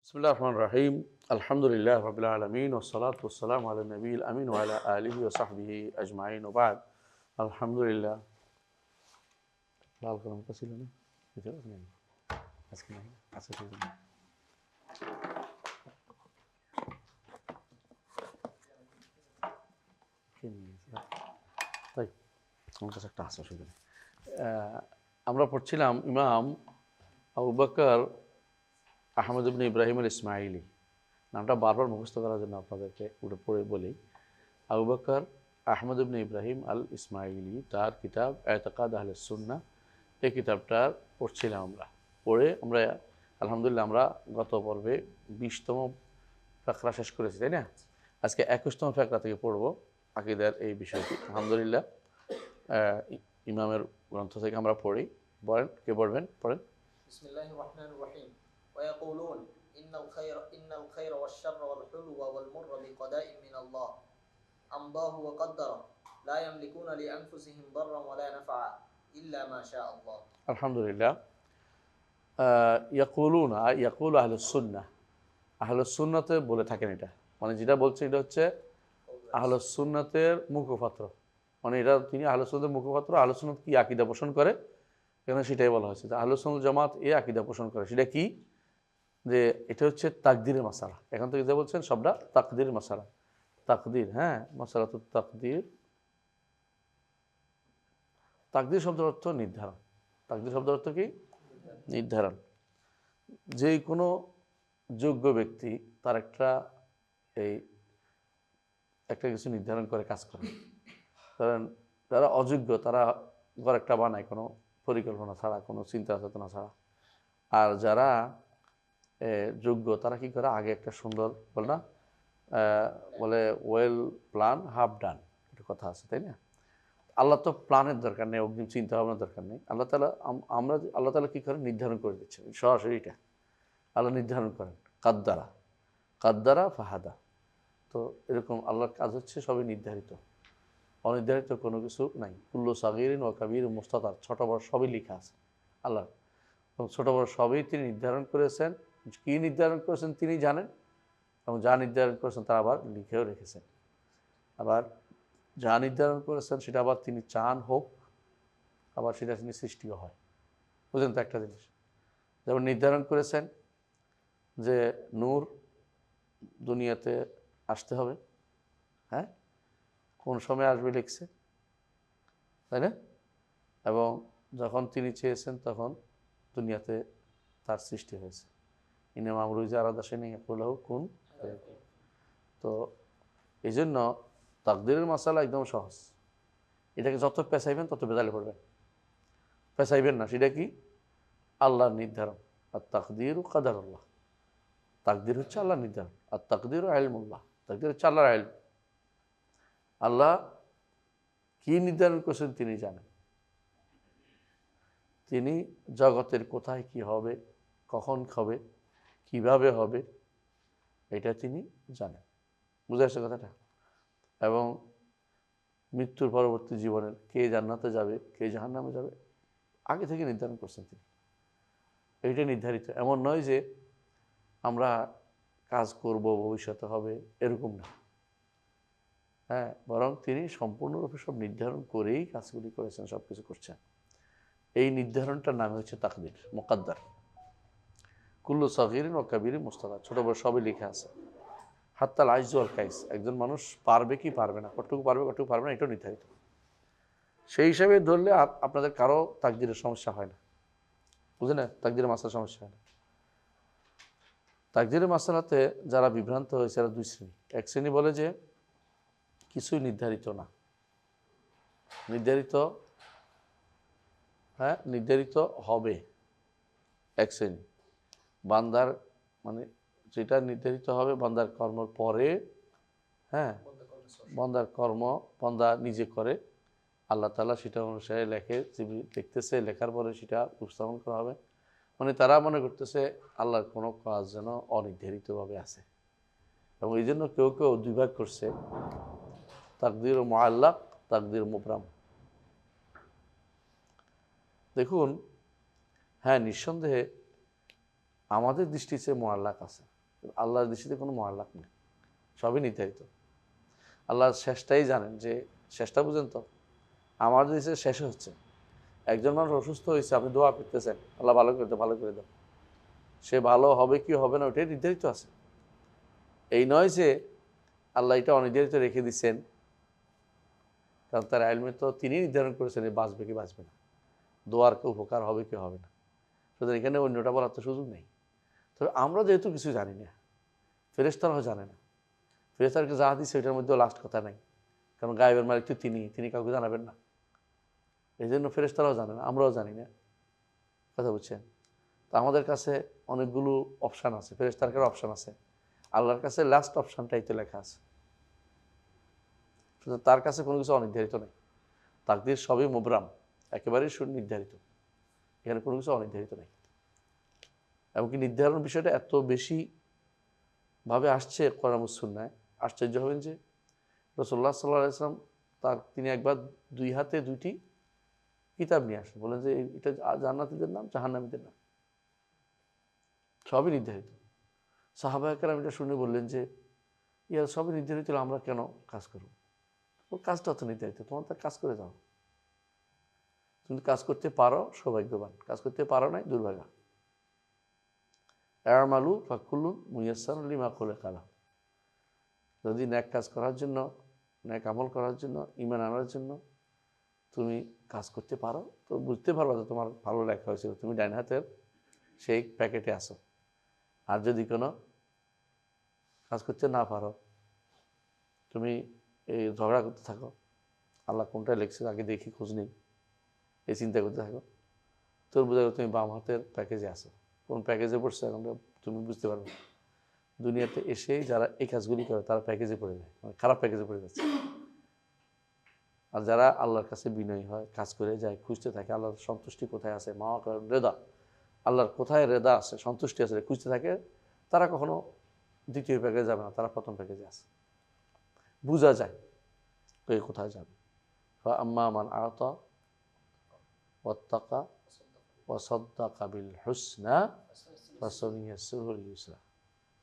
বিসমিল্লাহির রহমানির রহিম। আলহামদুলিল্লাহি রাব্বিল আলামিন ওয়াসসালাতু ওয়াসসালামু আলা নবিয়িল আমিন ওয়া আলা আলিহি ওয়া সাহবিহি আজমাইন ওয়া বা'দ। আলহামদুলিল্লাহ। লাল কলমটা ছিল না? ভিতরে নেই। আজকে নাই। আচ্ছা ঠিক আছে। কে নিয়ে গেছে? তাই আমার কাছে একটা আছে অসুবিধা নেই। আমরা পড়ছিলাম ইমাম আবু বকর আহমদ ইবনে ইব্রাহিম আল ইসমাইলি। নামটা বারবার মুখস্থ করার জন্য আপনাদেরকে উঠে পড়ে বলি। আবু বকর আহমদ ইবনে ইব্রাহিম আল ইসমাইলি, তার কিতাব এতেকাদ আহলে সুন্নাহ, এই কিতাবটা পড়ছিলাম আমরা। পড়ে আমরা আলহামদুলিল্লাহ আমরা গত পর্বে 20তম ফেকরা শেষ করেছি, তাই না? আজকে 21তম ফেকরা থেকে পড়ব আকীদার এই বিষয়টি। আলহামদুলিল্লাহ ইমামের গ্রন্থ থেকে আমরা পড়ি। বলেন, কে পড়বেন? পড়েন। বিসমিল্লাহির রহমানির রহিম। ওয়ায়াকুলুন ইন্নাল খায়রা ওয়াশ-শাররা ওয়াল-হুলওয়া ওয়াল-মুররা বিকাদাইন মিনাল্লাহ আমদাহু ওয়া qaddara লা ইয়ামলিকুনা লিআনফুসিহিম দাররান ওয়া লা নাফআ ইল্লা মা শাআ আল্লাহ। আলহামদুলিল্লাহ। ইয়াকুলুনা, ইয়াকুল আহলুস সুন্নাহ, আহলুস সুন্নাতে বলে থাকেন। এটা মানে যেটা বলছে এটা হচ্ছে আহলুস সুন্নাতের মুখপাত্র। মানে এটা তিনি আহলুস সুন্নাতের মুখপাত্র। আহলুস সুন্নাত কি আকীদা পোষণ করে এখানে সেটাই বলা হয়েছে যে আহলুস সুন্নাত জামাত এই আকীদা পোষণ করে। সেটা কি? যে এটা হচ্ছে তাকদীরের মাসালা। এখান থেকে যা বলছেন সবটা তাকদীরের মাসালা। তাকদীর, হ্যাঁ, মাসালাতুত তাকদীর। তাকদীর শব্দের অর্থ নির্ধারণ। তাকদীর শব্দের অর্থ কি? নির্ধারণ। যে কোনো যোগ্য ব্যক্তি তার এই একটা কিছু নির্ধারণ করে কাজ করে। কারণ যারা অযোগ্য তারা ঘর একটা বানায় কোনো পরিকল্পনা ছাড়া, কোনো চিন্তা চেতনা ছাড়া। আর যারা যোগ্য তারা কি করে, আগে একটা সুন্দর বল না, বলে ওয়েল প্ল্যান হাফ ডান, একটা কথা আছে, তাই না? আল্লাহ তো প্ল্যানের দরকার নেই, অগ্রিম চিন্তা ভাবনার দরকার নেই। আল্লাহ তাআলা আল্লাহ তাআলা কী করেন? নির্ধারণ করে দিচ্ছেন সরাসরি। এটা আল্লাহ নির্ধারণ করেন। কাদ্দারা কাদ্দারা ফাহাদা। তো এরকম আল্লাহর কাজ হচ্ছে সবই নির্ধারিত, অনির্ধারিত কোনো কিছু নাই। কুল্লু সাগীরিন ওয়া কাবীরিন মুস্তাতার, ছোট বড় সবই লেখা আছে আল্লাহ। এবং ছোট বড় সবই তিনি নির্ধারণ করেছেন। কী নির্ধারণ করেছেন তিনি জানেন, এবং যা নির্ধারণ করেছেন তা আবার লিখেও রেখেছেন। আবার যা নির্ধারণ করেছেন সেটা আবার তিনি চান হোক, আবার সেটা তিনি সৃষ্টিও হয়। বুঝলেন তো একটা জিনিস? যেমন নির্ধারণ করেছেন যে নূর দুনিয়াতে আসতে হবে, হ্যাঁ, কোন সময় আসবে লিখছে, তাই না? এবং যখন তিনি চেয়েছেন তখন দুনিয়াতে তার সৃষ্টি হয়েছে। ইনাম আমরুজ আরাদাসে নেই হলেও কোন। তো এই জন্য তাকদীরের মাসালা একদম সহজ। এটাকে যত পেঁচাইবেন তত বেজালে পড়বেন। পেঁচাইবেন না। সেটা কি? আল্লাহর নির্ধারণ। আর তাকদীর ও কাদারুল্লাহ। তাকদীর হচ্ছে আল্লাহর নির্ধারণ, আর তাকদীর ও ইলমুল্লাহ। তাকদীর হচ্ছে আল্লাহর ইলম। আল্লাহ কি নির্ধারণ করেছেন তিনি জানেন। তিনি জগতের কোথায় কি হবে, কখন হবে, কিভাবে হবে, এটা তিনি জানেন। বুঝে আসছে কথাটা? এবং মৃত্যুর পরবর্তী জীবনের কে জান্নাতে যাবে, কে জাহান্নামে যাবে, আগে থেকে নির্ধারণ করছেন তিনি। এইটা নির্ধারিত। এমন নয় যে আমরা কাজ করব ভবিষ্যতে হবে, এরকম না। হ্যাঁ, বরং তিনি সম্পূর্ণরূপে সব নির্ধারণ করেই কাজগুলি করেছেন, সব কিছু করছেন। এই নির্ধারণটার নামে হচ্ছে তাকদীর, মুকাদ্দার। কুল্লু সগীরিন ওয়া কাবীরিন মুস্তাতার, ছোট বড় সবই লেখা আছে। হাত্তাল আইজু ওয়াল কাইস, একজন মানুষ পারবে কি পারবে না, কতটুকু পারবে কতটুকু পারবে না, এটাও নির্ধারিত। সেই হিসাবে ধরলে আপনাদের কারো তাকদীরের সমস্যা হয় না। বুঝলেন না? তাকদীরের মাসালার সমস্যা হয় না। তাকদীরের মাসালাতে যারা বিভ্রান্ত হয়েছে এরা দুই শ্রেণী। এক শ্রেণী বলে যে কিছুই নির্ধারিত না, নির্ধারিত, হ্যাঁ, নির্ধারিত হবে। এক শ্রেণী বান্দার, মানে যেটা নির্ধারিত হবে বান্দার কর্মের পরে, হ্যাঁ, বান্দার কর্ম বান্দা নিজে করে, আল্লাহ তাআলা সেটা অনুসারে লেখে, লিখতেছে, লেখার পরে সেটা উপস্থাপন করা হবে। মানে তারা মনে করতেছে আল্লাহর কোনো কাজ যেন অনির্ধারিতভাবে আছে। এবং এই জন্য কেউ কেউ দুই ভাগ করছে, তাকদীর মুআল্লাক, তাকদীর মুবরাম। দেখুন, হ্যাঁ, নিঃসন্দেহে আমাদের দৃষ্টিতে মুআল্লাক আছে, আল্লাহর দৃষ্টিতে কোনো মহাল্লাক নেই, সবই নির্ধারিত। আল্লাহ শেষটাই জানেন, যে শেষটা বুঝেন তো, আমার দেশে শেষ হচ্ছে, একজন মানুষ অসুস্থ হয়েছে, আপনি দোয়া করতেছেন আল্লাহ ভালো করে দাও, ভালো করে দাও, সে ভালো হবে কি হবে না ওটাই নির্ধারিত আছে। এই নয় যে আল্লাহ এটা অনির্ধারিত রেখে দিচ্ছেন, কারণ তার আইলমে তো তিনি নির্ধারণ করেছেন বাঁচবে কি বাঁচবে না, দোয়ার কি উপকার হবে কি হবে না, সুতরাং এখানে অন্যটা বলার তো সুযোগ নেই। তবে আমরা যেহেতু কিছু জানি না, ফেরেশতারাও জানে না, ফেরেশতারকে যা দিচ্ছে ওইটার মধ্যেও লাস্ট কথা নাই, কারণ গায়েবের মালিক তো তিনি কাউকে জানাবেন না। এই জন্য ফেরেশতারাও জানে না, আমরাও জানি না, কথা বুঝছেন। তো আমাদের কাছে অনেকগুলো অপশান আছে, ফেরেশতার কাছে অপশান আছে, আল্লাহর কাছে লাস্ট অপশানটাই তো লেখা আছে। সুতরাং তার কাছে কোনো কিছু অনির্ধারিত নেই, তাকদীর সবই মুবরাম, একেবারেই সুনির্ধারিত, এখানে কোনো কিছু অনির্ধারিত নেই। এমনকি নির্ধারণ বিষয়টা এত বেশি ভাবে আসছে কোরআন ও সুন্নায়, আশ্চর্য হবেন যে রাসূলুল্লাহ সাল্লাল্লাহু আলাইহি ওয়াসাল্লাম তিনি একবার দুই হাতে দুইটি কিতাব নিয়ে আসেন, বলেন যে এটা জান্নাতীদের নাম, জাহান্নামীদের নাম, সবই নির্ধারিত। সাহাবায়ে কেরাম এটা শুনে বললেন যে ইয়া সবই নির্ধারিত, আমরা কেন কাজ করব? ওর কাজটা তো নির্ধারিত, তোমার তো কাজ করে যাও, তুমি কাজ করতে পারো সৌভাগ্যবান, কাজ করতে পারো নাই দুর্ভাগা। আমালু ফাকুল্লুন মুয়াসসারুন লিমা খুলিকা লাহু, যদি ন্যাক কাজ করার জন্য, ন্যাক আমল করার জন্য, ঈমান আনার জন্য তুমি কাজ করতে পারো, তো বুঝতে পারবা যে তোমার ভালো লেখা হয়েছিল, তুমি ডাইন হাতের সেই প্যাকেটে আসো। আর যদি কোনো কাজ করতে না পারো, তুমি এই ঝগড়া করতে থাকো, আল্লাহ কোনটায় লিখছে আগে দেখি খোঁজ নেই, এই চিন্তা করতে থাকো, তোর বোঝা তুমি বাম হাতের প্যাকেজে আসো। কোন প্যাকেজে পড়ছে এখন তুমি বুঝতে পারবে। দুনিয়াতে এসেই যারা এই কাজগুলি করে তারা প্যাকেজে পড়ে যায়, মানে খারাপ প্যাকেজে পড়ে যাচ্ছে। আর যারা আল্লাহর কাছে বিনয়ী হয়, কাজ করে যায়, খুঁজতে থাকে আল্লাহর সন্তুষ্টি কোথায় আছে, রেদা, আল্লাহর কোথায় রেদা আছে, সন্তুষ্টি আছে, খুঁজতে থাকে, তারা কখনো দ্বিতীয় প্যাকেজে যাবে না, তারা প্রথম প্যাকেজে আছে। বোঝা যায় তো এই কোথায় যাবে। আম্মা মান আতা ওয়াত্তাকা ওয়া সাদ্দাকা বিল হুসনা ফাসানুইয়াসসিরুহুল ইউসরা।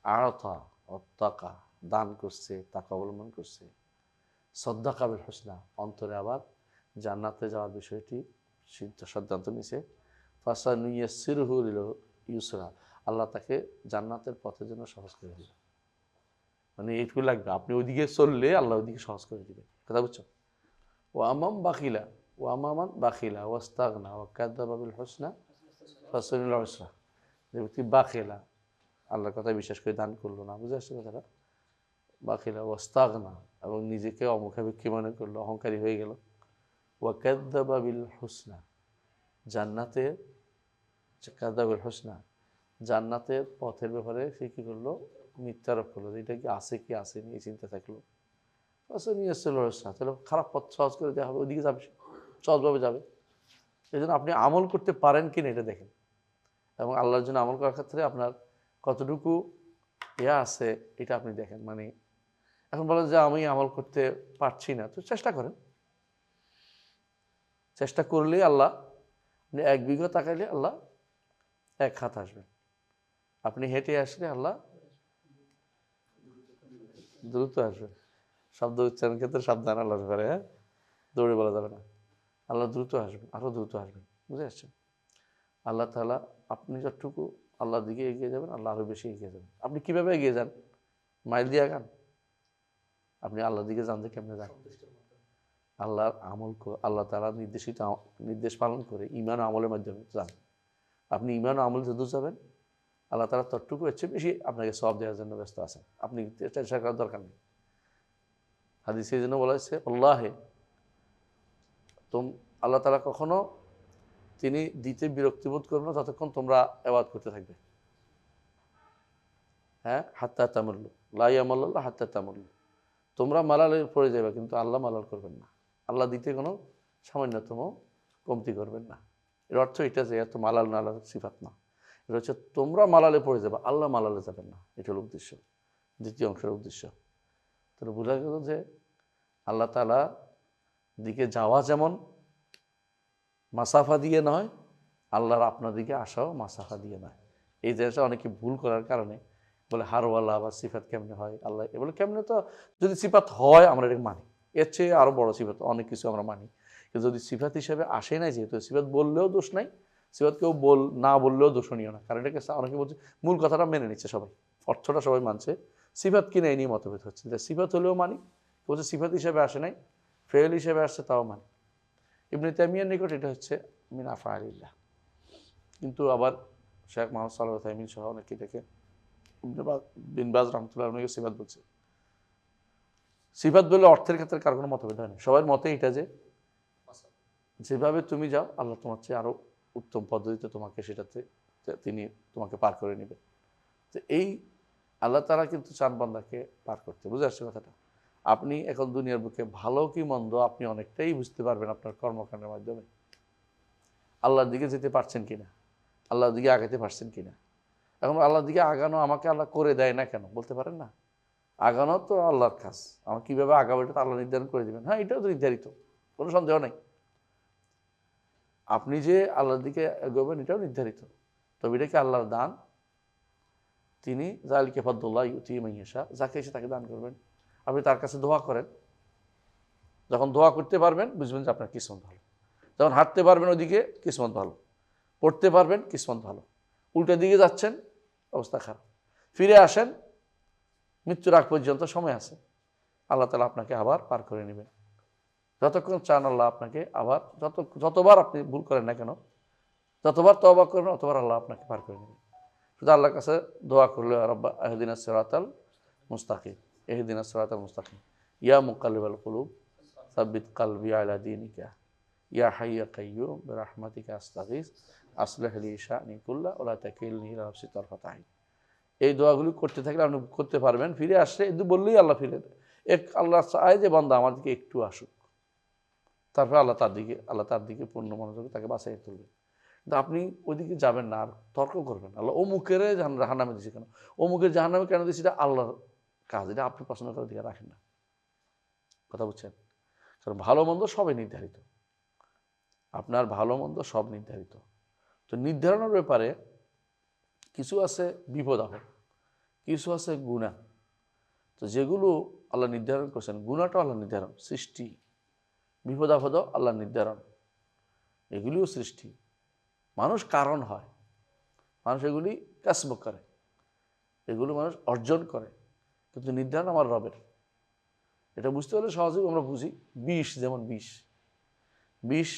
আতা ওয়াত্তাকা, দান করছে, তাকওয়া অবলম্বন করছে, সাদ্দাকা বিল হুসনা, অন্তরে আবার জান্নাতে যাওয়ার বিষয়টি সিদ্ধান্ত নিছে, ফাসানুইয়াসসিরুহুল ইউসরা, আল্লাহ তাকে জান্নাতের পথের জন্য সহজ করে দিবে। মানে এইটুকু লাগবে, আপনি ওইদিকে চললে আল্লাহ ওইদিকে সহজ করে দিবে, কথা বুঝছো। ও আমাম বাখিলা, ও আমামান বাখিলা ওয়াস্তাগনা ওয়া কাযাবা বিল হুসনা ফাসানুল উসরা, যে ব্যক্তি বাখিলা, আল্লাহর কথা বিশ্বাস করে দান করলো না, বুঝে আসছে কথাটা, বাখিলা ওয়াস্তাগনা, এবং নিজেকে অমুখাপেক্ষী মনে করলো, অহংকারী হয়ে গেল, ওয়া কাযাবা বিল হুসনা, জান্নাতের কাযাবা বিল হুসনা, জান্নাতের পথের ব্যাপারে সে কী করলো, মিথ্যারোপ করলো, যে এটা কি আছে কি আসেনি এই চিন্তা থাকলো, তাহলে খারাপ পথ সহজ করে দেওয়া হবে, ওইদিকে যাবে, সহজভাবে যাবে। এই জন্য আপনি আমল করতে পারেন কিনা এটা দেখেন, এবং আল্লাহর জন্য আমল করার ক্ষেত্রে আপনার কতটুকু আছে এটা আপনি দেখেন। মানে এখন বলেন যে আমি আমল করতে পারছি না, তো চেষ্টা করেন, চেষ্টা করলেই আল্লাহ, আপনি 1 বিঘা তাকাইলে আল্লাহ 1 হাত আসবেন, আপনি হেঁটে আসলে আল্লাহ দ্রুত আসবেন। শব্দ উচ্চারণ ক্ষেত্রে সাবধান আল্লাহর ব্যাপারে, হ্যাঁ, দৌড়ে বলা যাবে না, আল্লাহ দ্রুত আসবেন, আরও দ্রুত আসবেন, বুঝে আসছেন। আল্লাহ তাআলা, আপনি যতটুকু আল্লাহর দিকে এগিয়ে যাবেন, আল্লাহ আরও বেশি এগিয়ে যাবেন। আপনি কীভাবে এগিয়ে যান? মাইল দিয়ে আগান? আপনি আল্লাহর দিকে যান যে কেমনে যান? আল্লাহর আমল, আল্লাহ তাআলা নির্দেশ পালন করে ঈমান ও আমলের মাধ্যমে যান। আপনি ঈমান ও আমল যত যাবেন, আল্লাহ তাআলা ততটুকু এর চেয়ে বেশি আপনাকে সওয়াব দেওয়ার জন্য ব্যস্ত আছেন, আপনি চেষ্টা করার দরকার নেই। হাদিসে এই জন্য বলা হয়েছে, আল্লাহে আল্লাহ তাআলা কখনো তিনি দিতে বিরক্তিবোধ করবেন না ততক্ষণ তোমরা ইবাদত করতে থাকবে, হ্যাঁ, হাত্তা তামাল্লু, লা ইয়ামাল্লাল্লাহ হাত্তা তামাল্লু, তোমরা মালালের পড়ে যাবে কিন্তু আল্লাহ মালাল করবেন না, আল্লাহ দিতে কোনো সামান্যতম কমতি করবেন না। এর অর্থ এটা যে এত মালাল নালাল সিফাত না, এটা হচ্ছে তোমরা মালালে পড়ে যাবে, আল্লাহ মালালে যাবেন না, এটা হলো উদ্দেশ্য, দ্বিতীয় অংশের উদ্দেশ্য। তো বোঝা গেল যে আল্লাহ তাআলা দিকে যাওয়া যেমন মাসাফা দিয়ে নয়, আল্লাহর আপনার দিকে আসাও মাসাফা দিয়ে নয়। এই জিনিসটা অনেকে ভুল করার কারণে বলে হারওয়ালা বা সিফাত কেমনে হয় আল্লাহ বলে কেমনে, তো যদি সিফাত হয় আমরা এটা মানি, এর চেয়ে আরও বড় সিফাত অনেক কিছু আমরা মানি, কিন্তু যদি সিফাত হিসেবে আসে নাই, যেহেতু সিফাত বললেও দোষ নাই, সিফাত কেউ না বললেও দোষণীয় না, কারণ এটাকে অনেকে বলছে মূল কথাটা মেনে নিচ্ছে সবাই, অর্থটা সবাই মানছে, সিফাত কিনে এই নিয়ে মতভেদ হচ্ছে, যে সিফাত হলেও মানি, বলছে সিফাত হিসেবে আসে নাই, ফেল হিসেবে আসছে তাও মানি। ইবনে তাইমিয়ার নিকট এটা হচ্ছে মিন আফআলিল্লাহ। কিন্তু আবার শেখ মোহাম্মদ সালেহ তাইমিন সহ অনেকে এটাকে বিন বাজ রহমতুল্লাহ অনেকে সিফাত বলছে। সিফাত বলে অর্থের ক্ষেত্রে কার কোনো মতভেদ হয় না, সবার মতে এটা যে যেভাবে তুমি যাও আল্লাহ তোমার চেয়ে আরও উত্তম পদ্ধতিতে তোমাকে সেটাতে তিনি তোমাকে পার করে নেবেন। তো এই আল্লাহ তাআলা কিন্তু চান বান্দাকে পার করতে, বুঝে আসছে কথাটা। আপনি এখন দুনিয়ার বুকে ভালো কি মন্দ আপনি অনেকটাই বুঝতে পারবেন আপনার কর্মকাণ্ডের মাধ্যমে, আল্লাহর দিকে যেতে পারছেন কিনা, আল্লাহর দিকে আগাতে পারছেন কিনা। এখন আল্লাহর দিকে আগানো আমাকে আল্লাহ করে দেয় না কেন বলতে পারেন না, আগানো তো আল্লাহর কাজ, আমার কীভাবে আগাবো এটা তো আল্লাহ নির্ধারণ করে দেবেন। হ্যাঁ, এটাও তো নির্ধারিত, কোনো সন্দেহ নেই। আপনি যে আল্লাহর দিকে এগোবেন এটাও নির্ধারিত, তবে এটা কি আল্লাহর দান, তিনি যালিকা ফাদলুল্লাহ ইউতি মান ইয়াশা, যাকে এসে তাকে দান করবেন। আপনি তার কাছে দোয়া করেন, যখন দোয়া করতে পারবেন বুঝবেন যে আপনার কিসমত ভালো, যখন হাঁটতে পারবেন ওদিকে কিসমত ভালো, পড়তে পারবেন কিসমত ভালো, উল্টা দিকে যাচ্ছেন অবস্থা খারাপ। ফিরে আসেন, মৃত্যুর আগ পর্যন্ত সময় আছে, আল্লাহ তাআলা আপনাকে আবার পার করে নেবেন। যতক্ষণ চান আল্লাহ আপনাকে আবার, যতবার আপনি ভুল করেন না কেন, যতবার তওবা করবেন ততবার আল্লাহ আপনাকে পার করে নেবেন। শুধু আল্লাহর কাছে দোয়া করলে রব্বা ইহদিনাস সিরাতাল মুস্তাকিম, ইহদিনাস সিরাতাল মুস্তাকিম, ইয়া মুকাল্লিবাল কুলুব সাব্বিত কলবি আলা দীনিকা, ইয়া হাইয়্যু ইয়া কাইয়্যুম বিরহমাতিকা আস্তাগীস আসলিহ লি শা'নি কুল্লা ওয়া লা তাকিলনি ইলা নাফসি তারফাতা আইন। এই দোয়াগুলি করতে থাকলে আপনি করতে পারবেন। ফিরে আসছে এদু বললেই আল্লাহ ফিরে আল্লাহ চায় যে বান্দা আমার দিকে একটু আসুক, তারপরে আল্লাহ তার দিকে পূর্ণ মনোযোগে তাকে বাঁচাই তুলবে। কিন্তু আপনি ওইদিকে যাবেন না, আর তর্ক করবেন আল্লাহ অমুকের জাহান্নামে দিয়েছে কেন, অমুকের জাহান্নামে কেন দিয়েছে, এটা আল্লাহর কাজ, এটা আপনি পছন্দ করার দিকে রাখেন না। কথা বুঝছেন? কারণ ভালো মন্দ সবই নির্ধারিত, আপনার ভালো মন্দ সব নির্ধারিত। তো নির্ধারণের ব্যাপারে কিছু আছে বিপদ আপদ, কিছু আছে গুনাহ। তো যেগুলো আল্লাহ নির্ধারণ করছেন, গুনাহটাও আল্লাহ নির্ধারণ সৃষ্টি, বিপদ আপদও আল্লাহ নির্ধারণ, এগুলিও সৃষ্টি। মানুষ কারণ হয়, মানুষ এগুলি কাসব করে, এগুলো মানুষ অর্জন করে, কিন্তু নির্ধারণ আমার রবের। এটা বুঝতে হলে সহজেই আমরা বুঝি, বিষ যেমন বিষ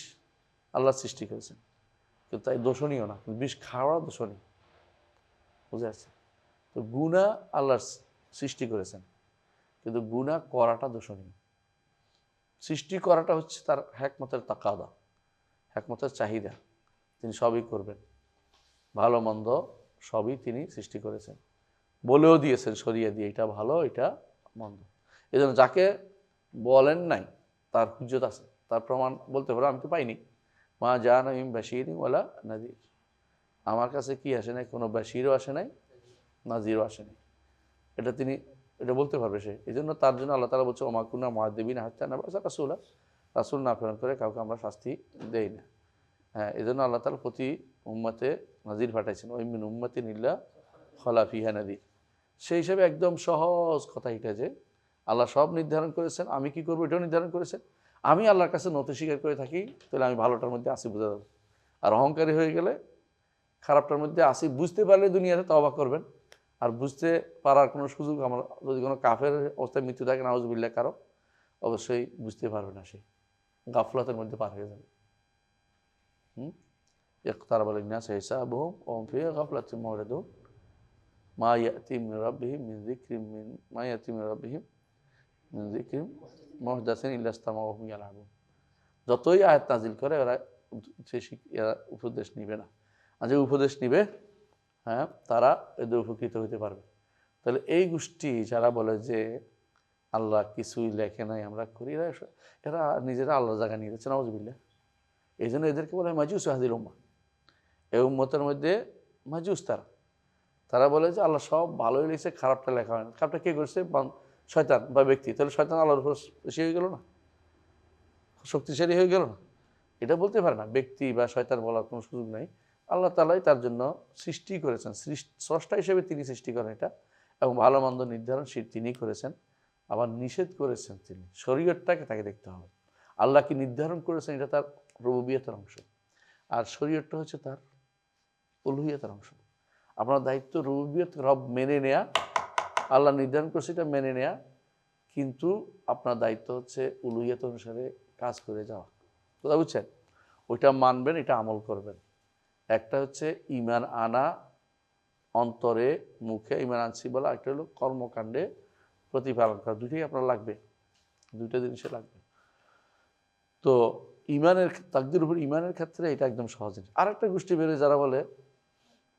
আল্লাহ সৃষ্টি করেছেন, কিন্তু তাই দোষণীয় না, কিন্তু বিষ খাওয়া দোষণীয়, বুঝে আসছে? তো গুনাহ আল্লাহ সৃষ্টি করেছেন, কিন্তু গুনাহ করাটা দোষণীয়। সৃষ্টি করাটা হচ্ছে তার হিকমতের তাকাদা, হিকমতের চাহিদা, তিনি সবই করবেন, ভালো মন্দ সবই তিনি সৃষ্টি করেছেন, বলেও দিয়েছেন সরিয়ে দিয়ে এটা ভালো এটা মন্দ। এই জন্য যাকে বলেন নাই তার হুজ্জত আছে, তার প্রমাণ বলতে পারো আমি তো পাইনি, মা জানা মিন বাশীরিন ওয়ালা নাযীর, আমার কাছে কি আসে নাই, কোনো বাশীরও আসে নাই, নাযীরও আসে নাই, এটা তিনি এটা বলতে পারবে সে। এই জন্য তার জন্য আল্লাহ তাআলা বলছে ওমা কুন্না মুআযযিবিনা হাত্তা নাবআসা রাসূলা, রাসূল না প্রেরণ করে কাউকে আমরা শাস্তি দেই না। হ্যাঁ, এই জন্য আল্লাহ তাআলা প্রতি উম্মতে নাযীর পাঠাইছেন, ওই মিন উম্মাতিন ইল্লা খালা ফিহা নাযীর। সেই হিসাবে একদম সহজ কথা এটা যে আল্লাহ সব নির্ধারণ করেছেন, আমি কি করবো এটাও নির্ধারণ করেছেন। আমি আল্লাহর কাছে নতি স্বীকার করে থাকি, তাহলে আমি ভালোটার মধ্যে আসি, বোঝা যাবে। আর অহংকারী হয়ে গেলে খারাপটার মধ্যে আসি, বুঝতে পারলে দুনিয়াতে তওবা করবেন, আর বুঝতে পারার কোনো সুযোগ আমার যদি কোনো কাফের অবস্থায় মৃত্যু থাকে নাউজুবিল্লাহ কারো, অবশ্যই বুঝতে পারবে না, সে গাফলাতের মধ্যে পার হয়ে যাবে। ইকতারাবা লিন-নাসি হিসাবুহুম ওয়া হুম ফি গাফলাতিন মু'রিদুন মা ইয়াতি মিন রাব্বিহিম মিন যিকরিন মুহদাসিন ইল্লা ইসতামা'উহু ওয়া হুম ইয়ালআবুন। যতই আয়াত নাজিল করে এরা উপদেশ নিবে না, আর যে উপদেশ নিবে হ্যাঁ তারা এদের উপকৃত হতে পারবে। তাহলে এই গোষ্ঠী যারা বলে যে আল্লাহ কিছুই লেখে নাই আমরা করি, এরা নিজেরা আল্লাহর জায়গা নিয়ে যাচ্ছে, নাউজুবিল্লাহ। এই জন্য এদেরকে বলে মাজুস হাজির উম্মাহ, এই উম্মতের মধ্যে মাজুস। তারা বলে যে আল্লাহ সব ভালোই লিখছে, খারাপটা লেখা হয় না। খারাপটা কে করছে? শয়তান বা ব্যক্তি। তাহলে শয়তান আল্লাহর উপর বেশি হয়ে গেল না, শক্তিশালী হয়ে গেল না? এটা বলতে পারে না, ব্যক্তি বা শয়তান বলার কোনো সুযোগ নাই। আল্লাহ তাআলাই তার জন্য সৃষ্টি করেছেন, স্রষ্টা হিসেবে তিনি সৃষ্টি করেন এটা, এবং ভালো মন্দ নির্ধারণ তিনি করেছেন, আবার নিষেধ করেছেন তিনি। শরীয়তটাকে তাকে দেখতে হবে। আল্লাহ কি নির্ধারণ করেছেন এটা তার রুবুবিয়তের অংশ, আর শরীয়তটা হচ্ছে তার উলুহিয়তের অংশ। আপনার দায়িত্ব রুবুবিয়ত রব মেনে নেয়া, আল্লাহ নির্ধারণ করেছে এটা মেনে নেয়া, কিন্তু আপনার দায়িত্ব হচ্ছে উলুহিয়ত অনুসারে কাজ করে যাওয়া। কথা বুঝছেন? ওইটা মানবেন, এটা আমল করবেন। একটা হচ্ছে ঈমান আনা, অন্তরে মুখে ঈমান আনছি বলা, একটা হলো কর্মকাণ্ডে প্রতিপালন করা। দুটোই আপনার লাগবে, দুটো জিনিসে লাগবে। তো ঈমানের তাকদীর উপর ঈমানের ক্ষেত্রে এটা একদম সহজ জিনিস। আর একটা গোষ্ঠী বেরোয় যারা বলে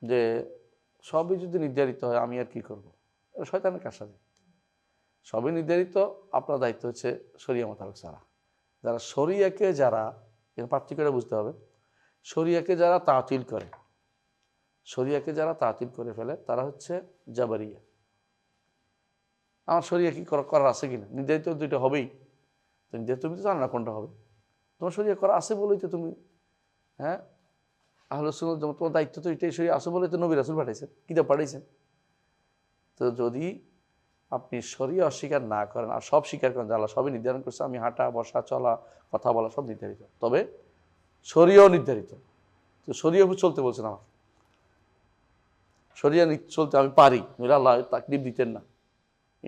যে সবই যদি নির্ধারিত হয় আমি আর কি করব, এটা শয়তানের কারসাজি। সবই নির্ধারিত, আপনার দায়িত্ব হচ্ছে শরিয়া মোতাবেক ছাড়া। যারা শরিয়াকে যারা, এর পার্থক্যটা বুঝতে হবে, শরিয়াকে যারা তাতিল করে, শরিয়াকে যারা তাতিল করে ফেলে তারা হচ্ছে জাবারিয়া। আমার শরিয়া কি করার আছে কিনা, নির্ধারিত দুইটা হবেই, তুমি তো জানো না কোনটা হবে। তোমার শরিয়া করা আছে বলেই তো তুমি, হ্যাঁ, আহলে সুন্নাত তোমার দায়িত্ব তো এটাই, শরিয়া আছে বলেই তো নবী রাসূল পাঠাইছেন, কিতাব পাঠাইছেন। তো যদি আপনি শরিয়া অস্বীকার না করেন আর সব স্বীকার করেন, আল্লাহ সবই নির্ধারণ করছে, আমি হাঁটা বসা চলা কথা বলা সব নির্ধারিত, তবে শরিয়াও নির্ধারিত। তো শরিয়া চলতে বলছেন, আমার শরিয়া চলতে আমি পারি, নইলে আল্লাহ তাকলিফ দিতেন না।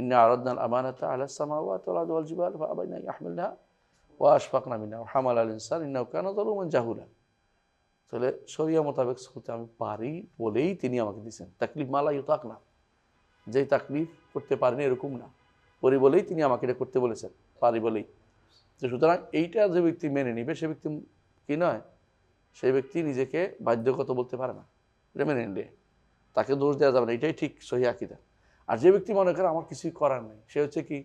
ইন্না আরাদনাল আমানাতা আলাস সামাওয়াতি ওয়াল আরদি ওয়াল জিবালি ফাআবাইনা আন ইয়াহমিলনাহা ওয়া আশফাকনা মিনহা ওয়া হামালাল ইনসানু ইন্নাহু কানা যালুমান জাহুলা। তাহলে শরিয়া মোতাবেক চলতে আমি পারি বলেই তিনি আমাকে দিয়েছেন। তাকলিফ মালা ইউতাক না, যেই তাকলিফ করতে পারেনি এরকম না, পরি বলেই তিনি আমাকে এটা করতে বলেছেন, পারি বলেই। তো সুতরাং এইটা যে ব্যক্তি মেনে নিবে সে ব্যক্তি কি নয়, সেই ব্যক্তি নিজেকে বাধ্যগত বলতে পারে না, এটা মেনে নিলে তাকে দোষ দেওয়া যাবে না, এটাই ঠিক সহি আকীদা। আর যে ব্যক্তি মনে করে আমার কিছুই করার নেই, সে হচ্ছে কি,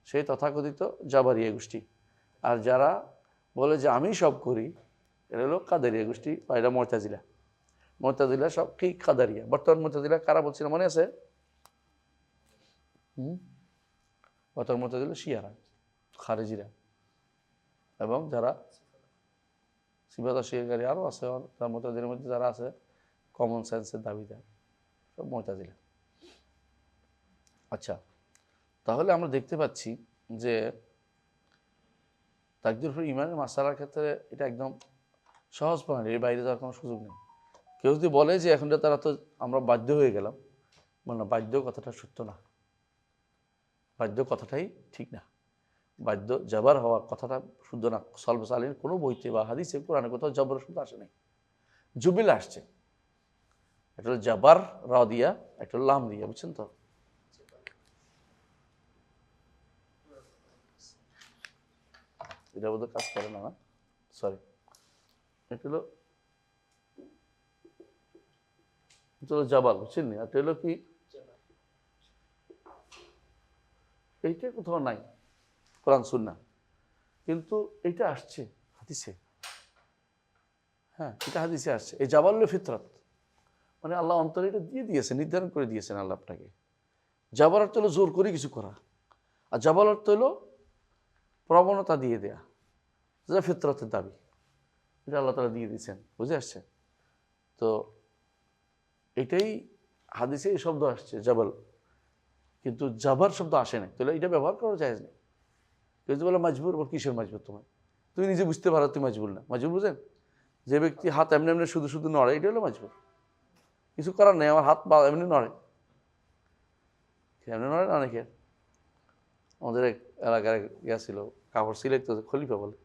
সেই তথাকথিত জাবারিয়া গোষ্ঠী। আর যারা বলে যে আমি সব করি, এরা হলো কাদেরিয়া গোষ্ঠী, বা এটা মুতাজিলা। মুতাজিলা সব কি কাদারিয়া। বর্তমান মুতাজিলা কারা বলছিল মনে আছে? বর্তমান মুতাজিলা শিয়ারা, খারেজিরা, এবং যারা সিফাত অস্বীকারী আরও আছে, তার মুতাজিলার মধ্যে যারা আছে কমন সেন্সের দাবিদার, সব মুতাজিলা। আচ্ছা, তাহলে আমরা দেখতে পাচ্ছি যে তাকদীর উপর ঈমানের মাসালার ক্ষেত্রে এটা একদম সহজ প্রণালী, এর বাইরে যাওয়ার কোনো সুযোগ নেই। কেউ যদি বলে যে এখন তারা তো আমরা বাধ্য হয়ে গেলাম, মানে বাধ্য কথাটা সত্য না, বাধ্য কথাটাই ঠিক না। বাধ্য জাবার হওয়ার কথাটা শুদ্ধ না। সলবে সালিন কোনো বইতে বা হাদিসে কোরআনে কোথাও জবর শুদ্ধ আসে নাই, জুবিল আসছে। একটা হলো জাবার র দিয়া, একটা হলো লাম দিয়া, বুঝছেন তো? এটা বোধহয় কাজ করে না, সরি, এটা হলো জাবাল, বুঝছেন না? এটা হলো কি, এইটা কোথাও নাই কোরআন সুন্নাহ, কিন্তু এইটা আসছে হাদিসে। হ্যাঁ, এটা হাদিসে আসছে। এই জাবাল ফিতরত, মানে আল্লাহ অন্তরে এটা দিয়ে দিয়েছেন, নির্ধারণ করে দিয়েছেন আল্লাহ আপনাকে। জাবার অর্থ হলো জোর করে কিছু করা, আর জাবাল অর্থ হলো প্রবণতা দিয়ে দেয়া, যেটা ফিতরতের দাবি, এটা আল্লাহ তাআলা দিয়ে দিয়েছেন। বুঝে আসছে তো? এটাই হাদিসে এই শব্দ আসছে জাবাল, কিন্তু জাবার শব্দ আসে না। তাহলে এটা ব্যবহার করা যায় না। কেউ যদি বলে মাজবুর, বল কিসের মাজবুর? তুমি নিজে বুঝতে পারো তুমি মাজবুর না। মাজবুর বুঝেন? যে ব্যক্তি হাত এমনি এমনি শুধু শুধু নড়ে, এটা হলো মাজবুর। কিছু করার নেই, আমার হাত বা এমনি নড়ে, এমনি নড়ে না অনেকের। আমাদের এক এলাকায় গেছিল, কাপড় সিলেক্ট করতে, খলিফা বলে,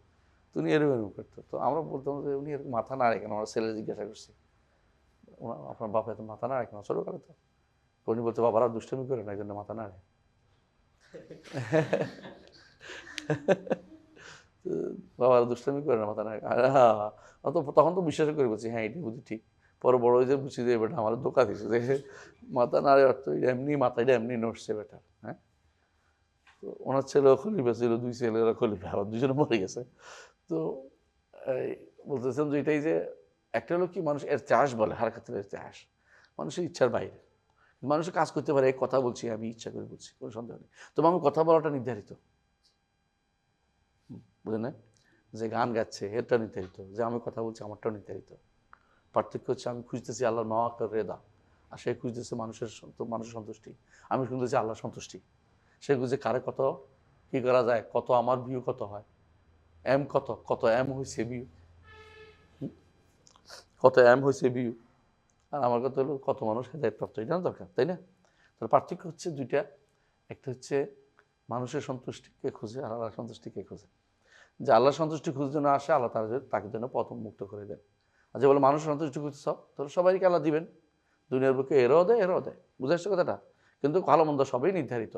তুমি এরকম এরকম করতো। তো আমরা বলতাম যে উনি এরকম মাথা নাড়ে কেন? আমরা ছেলে জিজ্ঞাসা করছি, আপনার বাপ এত মাথা নাড়ে কেন? ছোটো কালে তো উনি বলতে, বাবারা দুষ্টামি করে না, এই জন্য মাথা নাড়ে। বাবারা দুষ্টামি করে না, মাথা নাড়ে। তখন তো বিশ্বাস করে বলছি, হ্যাঁ এটাই বুঝি ঠিক। পরে বড় হয়ে বুঝছি যে বেটা আমার ধোকা দিচ্ছে, যে মাথা নাড়ে অর্থ এমনি মাথাটা এমনি নড়ছে বেটা। হ্যাঁ, তো ওনার ছেলেও খলিফা ছিল, দুই ছেলেরা খলিফা, আবার দুজনে মরে গেছে। তো বলতেছেন যে এটাই যে একটা হলো কি, মানুষ এর চাষ বলে, হারকাতের চাষ, মানুষের ইচ্ছার বাইরে। মানুষের কাজ করতে পারে, কথা বলছি আমি ইচ্ছা করে বলছি, কোনো সন্দেহ নেই। তবে আমার কথা বলাটা নির্ধারিত, বুঝলেন না? যে গান গাচ্ছে এরটা নির্ধারিত, যে আমি কথা বলছি আমারটাও নির্ধারিত। পার্থক্য হচ্ছে আমি খুঁজতেছি আল্লাহর মাওয়াক্কার রেদা, আর সে খুঁজতেছে মানুষের সন্তুষ্টি, আমি খুঁজতেছি আল্লাহর সন্তুষ্টি। সে খুঁজে কারে কত কি করা যায়, কত আমার ভিউ কত হয়, কত এম হয়েছে ভিউ, কত এম হয়েছে ভিউ, আর আমার কথা হলো কত মানুষ হেদায়েতপ্রাপ্ত, এটা দরকার, তাই না? তাহলে পার্থক্য হচ্ছে দুইটা, একটা হচ্ছে মানুষের সন্তুষ্টিকে খুঁজে আর আল্লাহর সন্তুষ্টিকে খুঁজে। যে আল্লাহর সন্তুষ্টি খুঁজে জন্য আসে, আল্লাহ তাকে জন্য পথ মুক্ত করে দেন। আর যে বলে মানুষের সন্তুষ্টি খুঁজতে চাও, তাহলে সবাইকে আল্লাহ দিবেন, দুনিয়ার বুকে এরাও দেয়। বুঝে আসছে কথাটা? কিন্তু ভালো মন্দ সবই নির্ধারিত,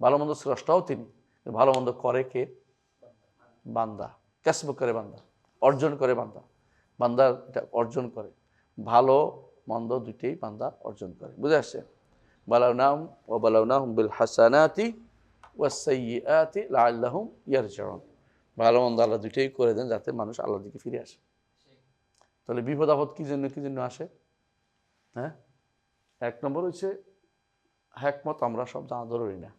ভালো মন্দ স্রষ্টাও তিনি, ভালো মন্দ করে কে? বান্দা। কাসব করে বান্দা, অর্জন করে বান্দা, বান্দা এটা অর্জন করে, ভালো মন্দ দুইটাই বান্দা অর্জন করে। বুঝে আসছে? বালাউনাহুম ওয়া বালাউনাহুম বিল হাসানাতি ওয়াস সাইয়্যাতি লাআল্লাহুম ইয়ারজিউন। ভালো মন্দ আল্লাহ দুইটাই করে দেন যাতে মানুষ আল্লাহর দিকে ফিরে আসে। তাহলে বিপদ আপদ কি জন্য আসে? হ্যাঁ, এক নম্বর হচ্ছে হ্যাকমত আমরা সব জানা জরুরি না,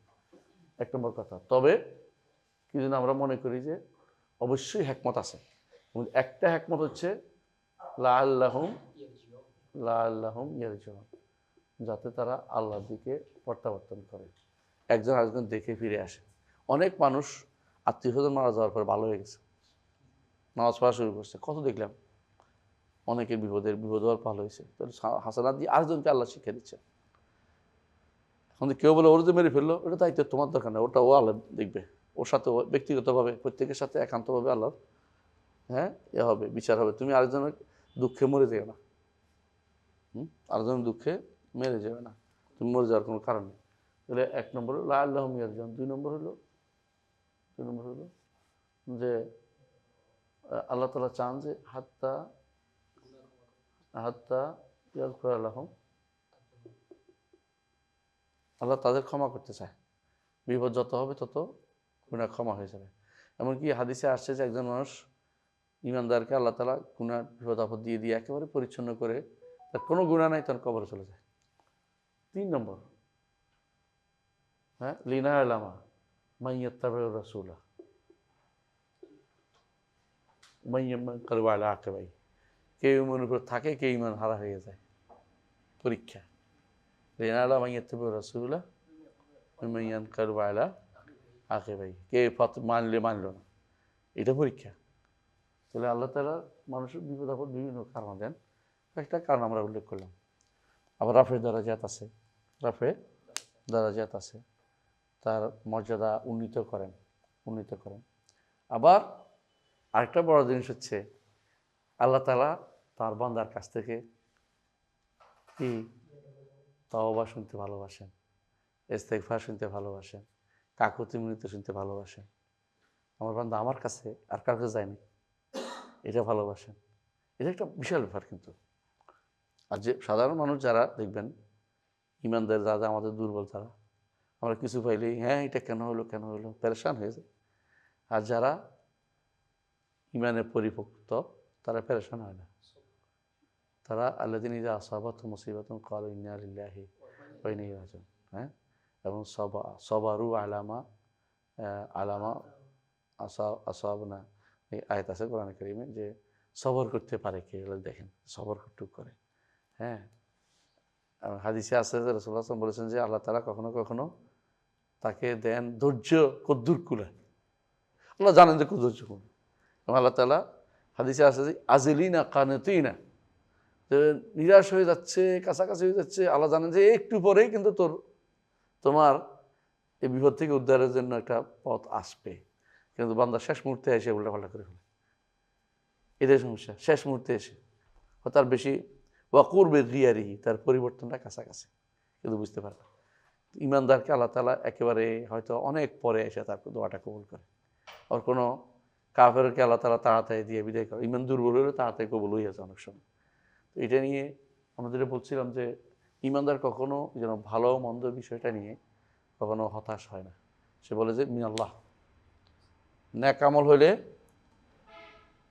এক নম্বর কথা। তবে কি জন্য আমরা মনে করি যে অবশ্যই হ্যাকমত আছে। একটা হ্যাকমত হচ্ছে লাআল্লাহুম ইয়ারজিউন, যাতে তারা আল্লাহর দিকে প্রত্যাবর্তন করে, একজন আরেকজন দেখে ফিরে আসে। অনেক মানুষ আত্মীয় স্বজন মারা যাওয়ার পর ভালো হয়ে গেছে, নামাজ পড়া শুরু করছে, কত দেখলাম অনেকের বিপদ হওয়ার ভালো হয়েছে। তাহলে হাসানাত দিয়ে আরেকজনকে আল্লাহ শিক্ষা দিচ্ছে। এখন কেউ বলে ওর যে মেরে ফেললো, ওটা দায়িত্ব তোমার দরকার না, ওটা ও আল্লাহ দেখবে, ওর সাথে ব্যক্তিগতভাবে প্রত্যেকের সাথে একান্তভাবে আল্লাহর হবে, বিচার হবে। তুমি আরেকজনের দুঃখে মরে যেও না, আরেকজনের দুঃখে মেরে যাবে না, তুমি মরে যাওয়ার কোনো কারণ নেই। তাহলে এক নম্বর হলো লাআল্লাহুম ইয়ারজিউন। দুই নম্বর হলো যে আল্লাহ তাআলা চান যে হাত্তা ইয়াগফিরা লাহুম, আল্লাহ তাদের ক্ষমা করতে চায়। বিপদ যত হবে তত গুনাহ ক্ষমা হয়ে যাবে। এমনকি হাদিসে আসছে যে একজন মানুষ ইমানদারকে আল্লাহ তাআলা গুনাহ বিপদ আপদ দিয়ে একেবারে পরিচ্ছন্ন করে, তার কোনো গুনাহ নাই, তার কবরে চলে যায়। 3 নম্বর, লিনা আলামা মাইয়াত্তাবিউর রাসূলা মাইয়াম্মান কালবা আলা আকিবাই। কেউ ইমানের উপর থাকে, কেউ ইমান হারা হয়ে যায়, পরীক্ষা। লিনা আলামা মাইয়াত্তাবিউর রাসূলা মাইয়ান কালবা আলা আকিবাই, কে মানলো না, এটা পরীক্ষা। তাহলে আল্লাহ তাআলা মানুষের বিপদ আপদ বিভিন্ন কারণ দেন, একটা কারণ আমরা উল্লেখ করলাম। আবার রাফে দারাজাত আছে, তার মর্যাদা উন্নীত করেন। আবার আরেকটা বড় জিনিস হচ্ছে আল্লাহ তাআলা তার বান্দার কাছ থেকে কি তাওবা শুনতে ভালোবাসেন, ইস্তেগফার শুনতে ভালোবাসেন, কাকুতি মিনতি শুনতে ভালোবাসেন। আমার বান্দা আমার কাছে আর কার কাছে যায়নি, এটা ভালোবাসেন। এটা একটা বিশাল ব্যাপার কিন্তু। আর যে সাধারণ মানুষ যারা দেখবেন ইমানদার, যারা আমাদের দুর্বল, তারা আমরা কিছু পাইলেই এটা কেন হলো পেরেশান হয়ে যায়। আর যারা ইমানে পরিপক্ত তারা পেরেশান হয় না। তারা আল্লাযীনা ইযা আসাবাতহুম মুসিবাতুন ক্বালু ইন্না লিল্লাহি ওয়া ইন্না ইলাইহি রাজিউন। এবং সবারু আলামা আসাবনা, এই আয়াত আছে কোরআনে কারিমে, যে সবর করতে পারে কে? দেখেন সবর কতটুকু করে। হাদিসে আছে যে রাসূলুল্লাহ সাল্লাল্লাহু আলাইহি ওয়াসাল্লাম বলেছেন যে আল্লাহ তাআলা কখনো কখনো তাকে দেন ধৈর্য কদ্দুর কুলায়। আল্লাহ জানেন যে ধৈর্য কোন। এবং আল্লাহ তাআলা হাদিসে আছে যে আজিলিনা কানিতিনা, যে নিরাশ হয়ে যাচ্ছে, কাছাকাছি হয়ে যাচ্ছে, আল্লাহ জানেন যে একটু পরেই কিন্তু তোমার এই বিপদ থেকে উদ্ধারের জন্য একটা পথ আসবে, কিন্তু বান্দা শেষ মুহূর্তে এসে উল্টাপাল্টা করে ফেলে। এটাই সমস্যা, শেষ মুহূর্তে এসে তার বেশি ওয়াকুরবে গিয়ারিহি, তার পরিবর্তনটা কাছাকাছি, কিন্তু বুঝতে পারে না। ইমানদারকে আল্লাহ তাআলা একেবারে হয়তো অনেক পরে এসে তার দোয়াটা কবুল করে। আর কোনো কাফেরকে আল্লাহ তাআলা তাড়াতাড়ি দিয়ে বিদায় করে। ইমান দুর্বল হলে তাড়াতাড়ি কবুল হয়ে যাচ্ছে অনেক সময়। তো এটা নিয়ে আমরা যেটা বলছিলাম যে ইমানদার কখনো যেন ভালো মন্দ বিষয়টা নিয়ে কখনো হতাশ হয় না। সে বলে যে মিনাল্লাহ, নেক আমল হইলে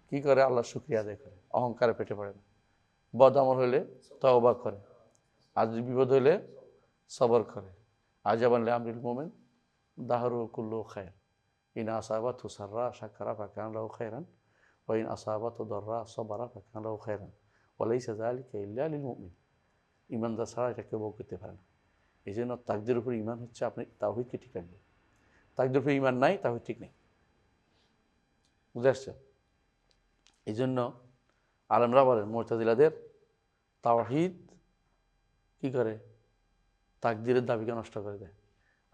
কি করে? আল্লাহ শুকরিয়া আদায় করে, অহংকারে পেটে পড়ে না। বদ আমল হইলে তওবা করে, আর যদি বিপদ হইলে সবর করে। আজাবান লিআমরিল মুমিন দাহরু কুল্লু খায়র, ইন আসাবাতহু সাররা শাকারা ফাকানা লাহু খায়রান ওয়া ইন আসাবাতহু দাররা সাবারা ফাকানা লাহু খায়রান ওয়া লাইসা যালিকা ইল্লা লিল মুমিন। ইমানদার ছাড়া এটা কেউ ভোগ করতে পারে না। এই জন্য তাকদীরের উপর ইমান হচ্ছে আপনি তাওহীদকে ঠিক রাখবেন। তাকদীরের উপর ইমান নাই, তাওহীদ ঠিক নেই। বুঝে আসছে? এই জন্য আলেমরা বলেন মুতাজিলাদের তাওহীদ কি করে, তাকদীরের দাবিকে নষ্ট করে দেয়,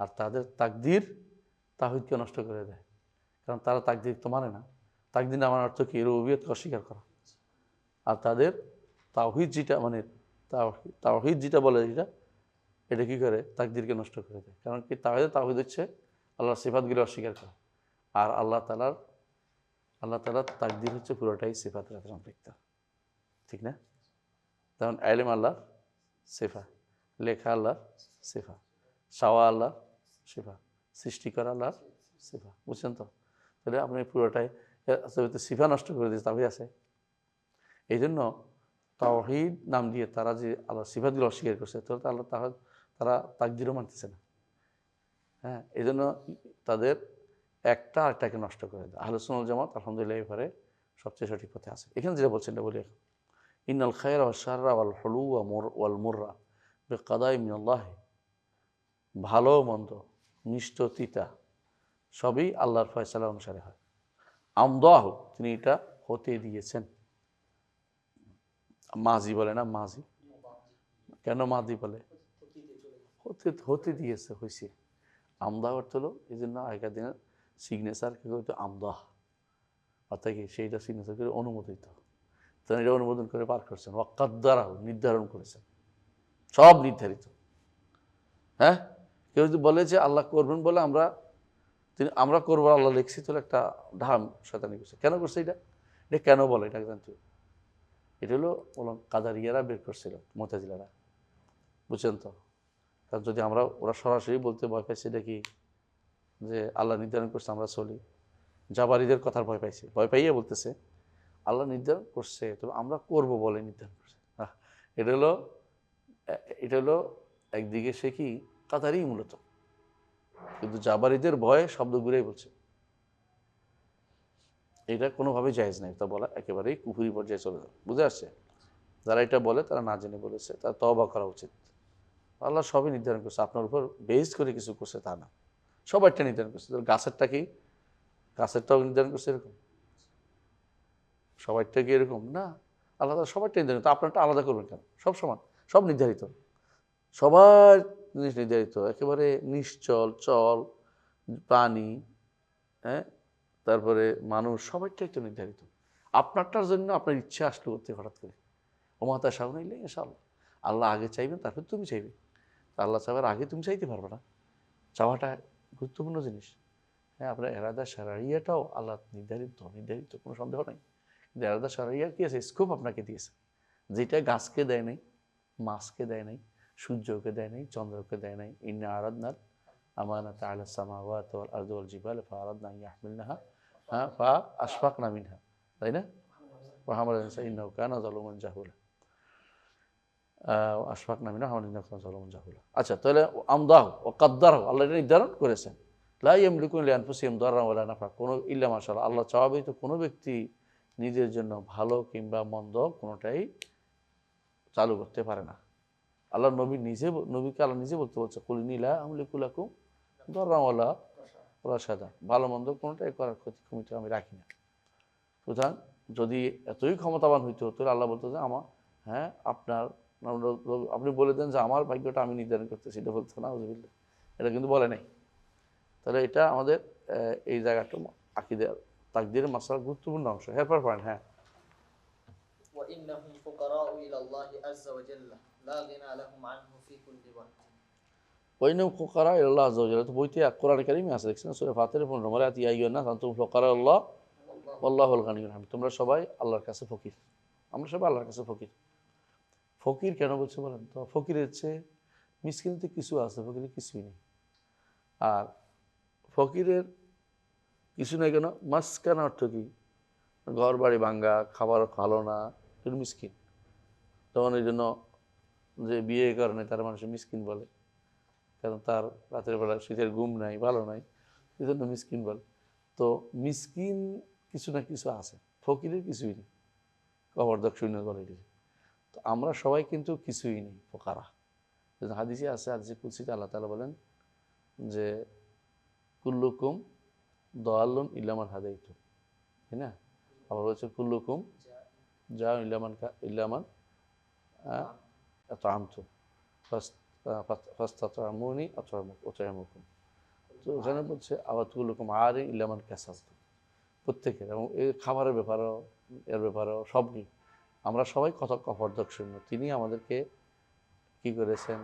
আর তাদের তাকদীর তাওহীদকে নষ্ট করে দেয়। কারণ তারা তাকদীর তো মানে না। তাকদীর না মানার অর্থ কি? রুবুবিয়তকে অস্বীকার করা। আর তাদের তাওহীদ যেটা মানে তাওহীদ যেটা বলে যেটা, এটা কি করে? তাকদীরকে নষ্ট করে দেয়। কারণ কি? তাওহীদ হচ্ছে আল্লাহর সিফাতগুলো অস্বীকার করা। আর আল্লাহ তাআলার তাকদীর হচ্ছে পুরোটাই সিফাতের সাথে সম্পৃক্ত। ঠিক না? যেমন ইলম আল্লাহর সিফা, লেখা আল্লাহর সিফা, চাওয়া আল্লাহর সিফা, সৃষ্টি করা আল্লাহর সিফা। বুঝছেন তো? তাহলে আপনি পুরোটাই সিফা নষ্ট করে দিয়েছে, তাওহীদ আছে। এই জন্য তাওহীদ নাম দিয়ে তারা যে আল্লাহর সিফাতগুলো অস্বীকার করছে, তারা তাকদীরও মানতেছে না। হ্যাঁ, এই জন্য তাদের একটা আরেকটাকে নষ্ট করে দেয়। আহলে সুন্নাত ওয়াল জামাত আলহামদুলিল্লাহ এবারে সবচেয়ে সঠিক পথে আছে। এখানে যেটা বলছেন এটা বলি এখন, ইন্নাল খায়রা ওয়াশ শাররা ওয়াল হুলুওয়া ওয়াল মুররা বিকাদাই মিনাল্লাহ, ভালো মন্দ, মিষ্ট তিতা সবই আল্লাহর ফয়সালা অনুসারে হয়। আমদাহু, তিনি এটা হতে দিয়েছেন। মাজি বলে না, মাজি কেন মাজি বলে? হতে দিয়েছে, হয়েছে। আমদাহ অর্থ হলো, এই জন্য আগেকার দিনের সিগনেচার কি হতো আমদাহ, অর্থাৎ কি সেইটা সিগনেচার করে অনুমোদিত, তিনি এটা অনুমোদন করে পার করছেন। ওয়াক্কাদ্দারাহু, নির্ধারণ করেছেন, সব নির্ধারিত। হ্যাঁ, কেউ যদি বলে যে আল্লাহ করবেন বলে আমরা করবো আল্লাহ লিখছি, তাহলে একটা ঢাম শয়তানি করছে। কেন করছে এটা কেন বলে এটা জানতে? এটা হলো কাদারিয়ারা বের করছিল, মুতাজিলারা। বুঝছেন তো? কারণ যদি ওরা সরাসরি বলতে ভয় পাইছে এটা কি, যে আল্লাহ নির্ধারণ করছে আমরা চলি, জাবারিদের কথার ভয় পাইছে, ভয় পাইয়ে বলতেছে আল্লাহ নির্ধারণ করছে, তবে আমরা করব বলে নির্ধারণ করছে। এটা হলো একদিকে সে কি কাতারই মূলত, কিন্তু জাবারিদের ভয়ে শব্দ ঘুরেই বলছে। এটা কোনোভাবেই জায়েজ নাই, তা বলা একেবারেই কুফরি পর্যায়ে চলে যাবে। বুঝে আসছে? যারা এটা বলে তারা না জেনে বলেছে, তার তওবা করা উচিত। আল্লাহ সবই নির্ধারণ করছে, আপনার উপর বেস করে কিছু করছে তা না, সবাইটা নির্ধারণ করছে। গাছেরটা কি, গাছেরটাও নির্ধারণ করছে এরকম? সবাইটা কি এরকম না? আল্লাহ তাআলা সবাইটা নির্ধারণ, তো আপনারটা আলাদা করবেন কেন? সব সমান, সব নির্ধারিত, সবার জিনিস নির্ধারিত, একেবারে নিশ্চল চল প্রাণী, হ্যাঁ, তারপরে মানুষ, সবাইটাই তো নির্ধারিত। আপনারটার জন্য আপনার ইচ্ছা আসলো করতে হঠাৎ করে, ওমাতা শাহুন ইল্লা ইনশাআল্লাহ, আল্লাহ আগে চাইবেন, তারপর তুমি চাইবে। আল্লাহ চাওয়ার আগে তুমি চাইতে পারবে না, চাওয়াটা গুরুত্বপূর্ণ জিনিস। হ্যাঁ, আপনার এরাদা শারঈয়াটাও আল্লাহ নির্ধারিত, কোনো সন্দেহ নাই। কিন্তু এরাদা শারঈয়া কি আছে, স্কোপ আপনাকে দিয়েছে, যেটা গাছকে দেয় নাই, মাছকে দেয় নাই, সূর্যকে দেয় নাই, চন্দ্রকে দেয় নাই। ইন্না আরাদনাল আমানাতা আলাস সামাওয়াতি ওয়াল আরদি ওয়াল জিবালি ফাআরাদনা আন ইয়াহমিলনাহা ফাআশফাকনা মিনহা, তাই না? ওয়া হামালাল ইনসানু ইন্নাহু কানা যালুমান জাহুলা, আশফাকনা মিনহা ওয়া ইন্নাহু কানা যালুমান জাহুলা। আচ্ছা, তাহলে আমদাহু ওয়া কাদ্দারহু, আল্লাহ এটা নির্ধারণ করেছেন। লা ইয়ামলিকুনা লিআনফুসিহিম দাররান ওয়ালা নাফা, কোনো ইল্লা মাশাআল্লাহ, আল্লাহ চাওয়া ব্যতীত কোনো ব্যক্তি নিজের জন্য ভালো কিংবা মন্দ কোনোটাই চালু করতে পারে না। আল্লাহ নবীকে আল্লাহ নিজে বলছে কুলিনী লা আমলিকু লাকুম দাররান ওয়ালা রাশাদা, ভালো মন্দ কোনোটাই করার ক্ষমতা আমি রাখি না। সুতরাং যদি এতই ক্ষমতাবান হইতো তাহলে আল্লাহ বলতো যে হ্যাঁ আপনি বলে দেন যে আমার ভাগ্যটা আমি নির্ধারণ করতেছি, এটা বলতো না, এটা কিন্তু বলে নাই। তাহলে এটা আমাদের এই জায়গাটা আকীদা তাকদীরের মাসআলার গুরুত্বপূর্ণ অংশ। এরপর পয়েন্ট, হ্যাঁ, وإنهم فقراء إلى الله عز وجل لا غنى لهم عنه في كل وقت ওয়াইনাহুম ফুকারা ইলাল্লাহ আযজা ওয়া জাল্লা, তো বইতে কোরআন কারীমে আছে, দেখছেন সূরা ফাতিরের 15 নম্বরে আয়াত, ইয়া আইয়ুহান নাস আনতুম ফুকারা ইলাল্লাহ ওয়াল্লাহুল গানিয়্যুল হামিদ, তোমরা সবাই আল্লাহর কাছে ফকির। আমরা সবাই আল্লাহর কাছে ফকির। ফকির কেন বলছে বলেন তো? ফকিরের চেয়ে মিসকিনতে কিছু আছে, ফকিরের কিছুই নেই। আর ফকিরের কিছু নেই কেন? মাসকানা অর্থ কি? ঘর বাড়ি ভাঙ্গা, খাবার ভালো না, এটা মিসকিন। তখন এই জন্য যে বিয়ে কারণে তার মানুষের মিসকিন বলে, কারণ তার রাতের বেলা শীতের ঘুম নাই, ভালো নাই, এই জন্য মিসকিন বলে। তো মিসকিন কিছু না কিছু আছে, ফকিরের কিছুই নেই, কবরদক শূন্য বলে এটি। তো আমরা সবাই কিন্তু কিছুই নেই, ফোকারা। হাদিসে আছে, হাদিসে কুদসিতে আল্লাহ তাআলা বলেন যে কুল্লুকুম দাল্লুন ইল্লা মান হাদাইতু, তাই না? আবার বলছে কুল্লুকুম যা ইল্লা মান আতআমতু ফাস্তাতআমুনি আতআমুকুম। তো ওখানে বলছে আবার কুল্লুকুম আরিন ইল্লা মান কাসাবতু, প্রত্যেকের, এবং এই খাবারের ব্যাপারেও, এর ব্যাপারেও সব নিয়ে আমরা সবাই কত কপর্দক শূন্য। তিনি আমাদেরকে কি করেছেন?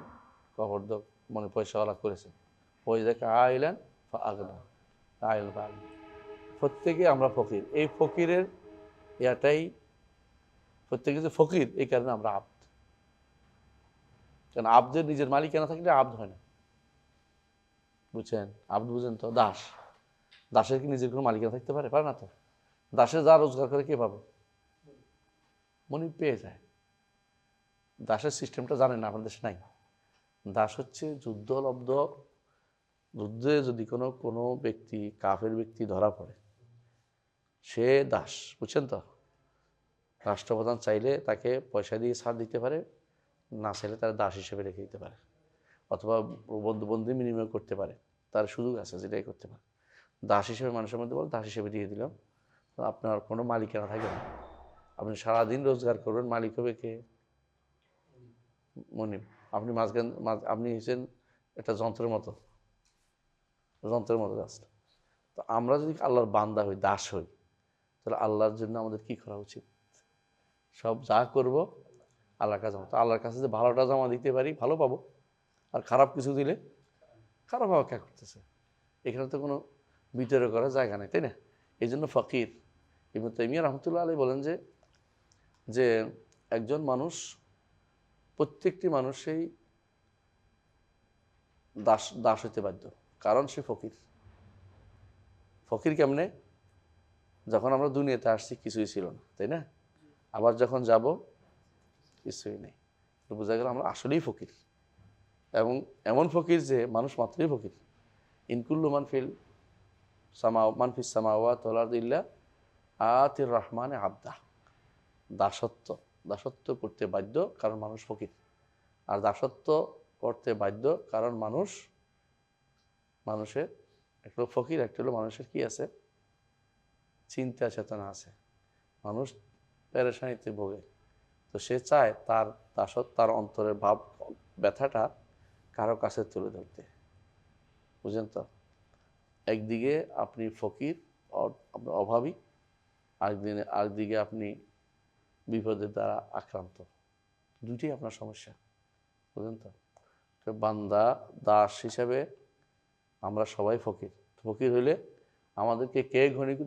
কপর্দক, মানে পয়সাওয়ালা করেছেন। পয়সাকে আইলেন আগনা, আইলেন আগনা, প্রত্যেকে আমরা ফকির। এই ফকিরের ইয়াটাই, প্রত্যেকে যে ফকির, এই কারণে আমরা আব্দ। কারণ আব্দের নিজের মালিকানা থাকলে আব্দ হয় না, বুঝছেন? আব্দ বুঝেন তো? দাস, দাসের কি নিজের কোনো মালিকানা থাকতে পারে? পারে না তো। দাসের যা রোজগার করে কে পাবে? মনিব পেয়ে যায়। দাসের সিস্টেমটা জানেন না, আমাদের দেশে নাই। দাস হচ্ছে যুদ্ধলব্ধ, যুদ্ধে যদি কোনো ব্যক্তি, কাফের ব্যক্তি ধরা পড়ে, সে দাস, বুঝছেন তো? রাষ্ট্রপ্রধান চাইলে তাকে পয়সা দিয়ে ছাড় দিতে পারে, না চাইলে তার দাস হিসেবে রেখে দিতে পারে, অথবা বন্দি বিনিময় করতে পারে, তার সুযোগ আছে, যেটাই করতে পারে। দাস হিসেবে মানুষের মধ্যে বল, দাস হিসেবে দিয়ে দিলাম, আপনার কোনো মালিকানা থাকে না। আপনি সারাদিন রোজগার করবেন, মালিক হবে কে? মনিব। আপনি আপনি হচ্ছেন একটা যন্ত্রের মতো, জাস্ট। তো আমরা যদি আল্লাহর বান্দা হই, দাস হই, তাহলে আল্লাহর জন্য আমাদের কি করা উচিত? সব যা করব আল্লাহর কাছে। তো আল্লাহর কাছে যে ভালোটা জমা দিতে পারি, ভালো পাবো, আর খারাপ কিছু দিলে খারাপ অপেক্ষা করতেছে। এখানে তো কোনো বিতর্ক করার জায়গা নেই, তাই না? এই জন্য ফকির ইবনে তাইমিয়া রাহমাতুল্লাহ আলাইহি বলেন যে একজন মানুষ, প্রত্যেকটি মানুষই দাস হইতে বাধ্য, কারণ সে ফকির। ফকির কেমনে? যখন আমরা দুনিয়াতে আসছি কিছুই ছিল না, তাই না? আবার যখন যাব কিছুই নেই। তো বোঝা গেল আমরা আসলেই ফকির, এবং এমন ফকির যে মানুষ মাত্রই ফকির। ইনকুল্লু মানফিস সামাওয়াতি ওয়াল আরদি ইল্লা আতির রহমানে আবদা। দাসত্ব করতে বাধ্য, কারণ মানুষ ফকির। আর দাসত্ব করতে বাধ্য কারণ মানুষের একটা হলো ফকির, একটা হলো মানুষের কি আছে? চিন্তা চেতনা আছে। মানুষ পেরেশানিতে ভোগে, তো সে চায় তার অন্তরের ভাব, ব্যথাটা কারো কাছে তুলে ধরতে, বুঝেন তো? একদিকে আপনি ফকির, আপনার অভাবী, আরেকদিকে আপনি বিপদের দ্বারা আক্রান্ত, দুইটাই আপনার সমস্যা, বুঝলেন তো? বান্দা, দাস হিসাবে আমরা সবাই ফকির। ফকির হইলে আমাদেরকে কে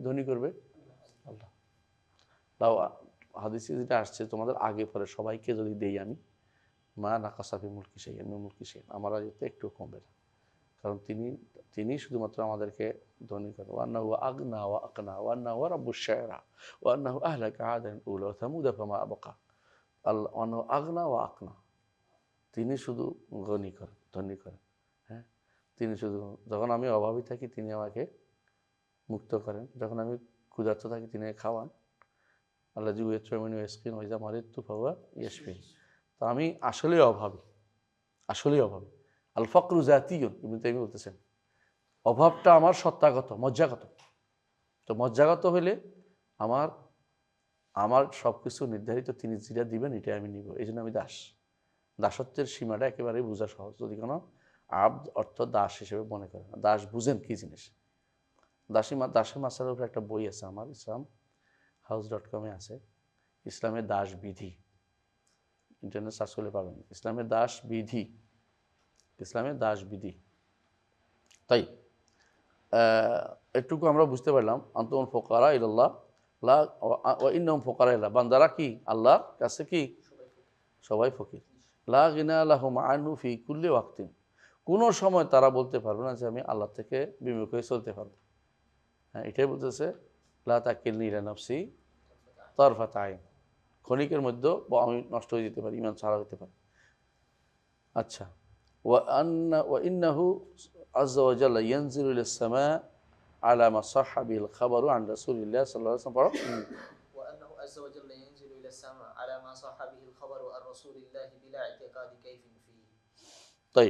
ধনী করবে? আল্লাহ। তাও হাদিসে যেটা আসছে, তোমাদের আগে পরে সবাইকে যদি দেই আমি, মা নাকাসাফি মুলকি সেই, আমার আজকে একটু কমবে না, কারণ তিনি শুধুমাত্র আমাদেরকে ধনী করেন। ওয়ান্নাহু আগনা ওয়া আকনা ওয়ান্নাহু রাব্বুশ শায়রা ওয়ান্নাহু আহলাকা আদান উলা ওয়া থামুদা ফামা আবকা। আল্লাহ ওয়ান্নাহু আগনা ওয়া আকনা, তিনি শুধু ধনী করেন। হ্যাঁ, তিনি শুধু, যখন আমি অভাবী থাকি তিনি আমাকে মুক্ত করেন, যখন আমি ক্ষুধার্ত থাকি তিনি খাওয়ান। আল্লাহ জি ওয়েট্রামিনি ওয়েস্কিন ওইজা মারিদ তু ফাওয়া ইয়াশফিন। তো আমি আসলেই অভাবী। আল ফকরু জাতীয়, ইবনে তাইমিয়া বলতেছেন, অভাবটা আমার সত্তাগত, মজ্জাগত। তো মজ্জাগত হইলে আমার সব কিছু নির্ধারিত, তিনি যেটা দিবেন এটাই আমি নিব। এই জন্য আমি দাসত্বের সীমাটা একেবারেই বোঝা সহজ, যদি কোনো আব্দ অর্থ দাস হিসেবে মনে করেন। দাস বুঝেন কি জিনিস? দাসের মাসালার উপরে একটা বই আছে আমার, islamhouse.com আছে, ইসলামের দাস বিধি। ইন্টারনেট সার্চ করলে পাবেন, ইসলামের দাস বিধি। তাই একটুকু আমরা বুঝতে পারলাম, আনতুমুল ফুকারা ইলাল্লাহ ওয়া ইন্নাহুম ফুকারা ইলাল্লাহ, বান্দারা কি আল্লাহর কাছে কি সবাই ফকির। লা গিনা লাহুম আনহু ফি কুল্লি ওয়াক্তিন, কোনো সময় তারা বলতে পারবে না যে আমি আল্লাহ থেকে বিমুখ হয়ে চলতে পারবো। হ্যাঁ, এটাই বলতেছে লা তাকিলনি ইলা নাফসি তারফাত আইন, ক্ষণিকের মধ্যে আমি নষ্ট হয়ে যেতে পারি, ইমান ছাড়া হতে পারে। আচ্ছা, ওয়া ইন্নাহু আযজা ওয়া জাল্লা ইয়ানজিলু ইলাস সামা আলা মা সাহহা বিল খাবারু আন রাসূলিল্লাহ সাল্লাল্লাহু আলাইহি ওয়াসাল্লাম। وأنه عز وجل ينزل إلى السماء على ما صح به الخبر عن رسول الله بلا اعتقاد كيف فيه তাই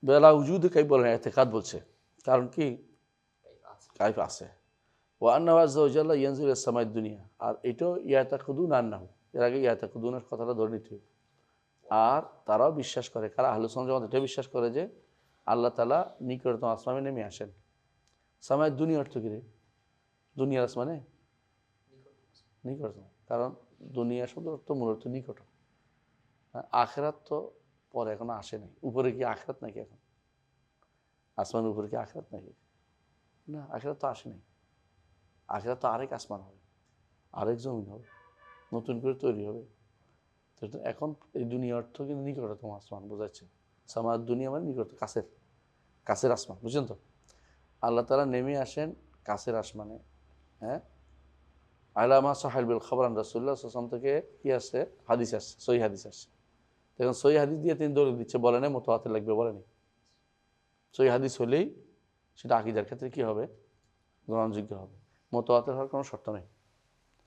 বেলা উজুদ কাইফ বলে না, এতেকাদ বলছে। কারণ কি? كيف أحسن কাইফ আছে। ওয়া আন্নাহু আযজা ওয়া জাল্লা ইয়ানজিলু ইলাস সামাইদ দুনিয়া, আর এটাও ইয়াতাকুদুন আন্নাহু, এর আগে ইয়াতাকুদুনের কথাটা ধরে নিতে হবে। আর তারাও বিশ্বাস করে, কারা আহলুস সুন্নাহ ওয়াল জামাত এটা বিশ্বাস করে যে আল্লাহ তাআলা নিকটতম আসমানে নেমে আসেন। সামাইদ দুনিয়া অর্থ কি রে? দুনিয়ার আসমানে নিকটতম, কারণ দুনিয়া শব্দের অর্থ মূলত নিকট। আখিরাত তো পরে এখনো আসে নাই। উপরে কি আখিরাত নাকি? এখন আসমানের উপরে কি আখিরাত নাকি? না, আখিরাত তো আসে নাই। আখিরাত তো আরেক আসমান হবে, আরেক জমিন হবে, নতুন করে তৈরি হবে। তো এখন এই দুনিয়া অর্থ কিন্তু নিকটতম আসমান বোঝাচ্ছে। সামাদ দুনিয়া মানে নিকট, কাছের, কাছের আসমান, বুঝছেন তো? আল্লাহ তাআলা নেমে আসেন কাছের আসমানে। হ্যাঁ, আলামা সাহেল বিল খবরান রাসূলুল্লাহ সাল্লাল্লাহু আলাইহি ওয়াসাল্লাম থেকে কি আসছে? হাদিস আসছে, সহিহ হাদিস আসছে। তখন সহিহ হাদিস দিয়ে তিনি দলিল দিচ্ছে, বলে না মুতাওয়াতির লাগবে, বলেনি। সহিহ হাদিস হলেই সেটা আকীদার ক্ষেত্রে কি হবে? গ্রহণযোগ্য হবে। মুতাওয়াতির হওয়ার কোনো শর্ত নেই।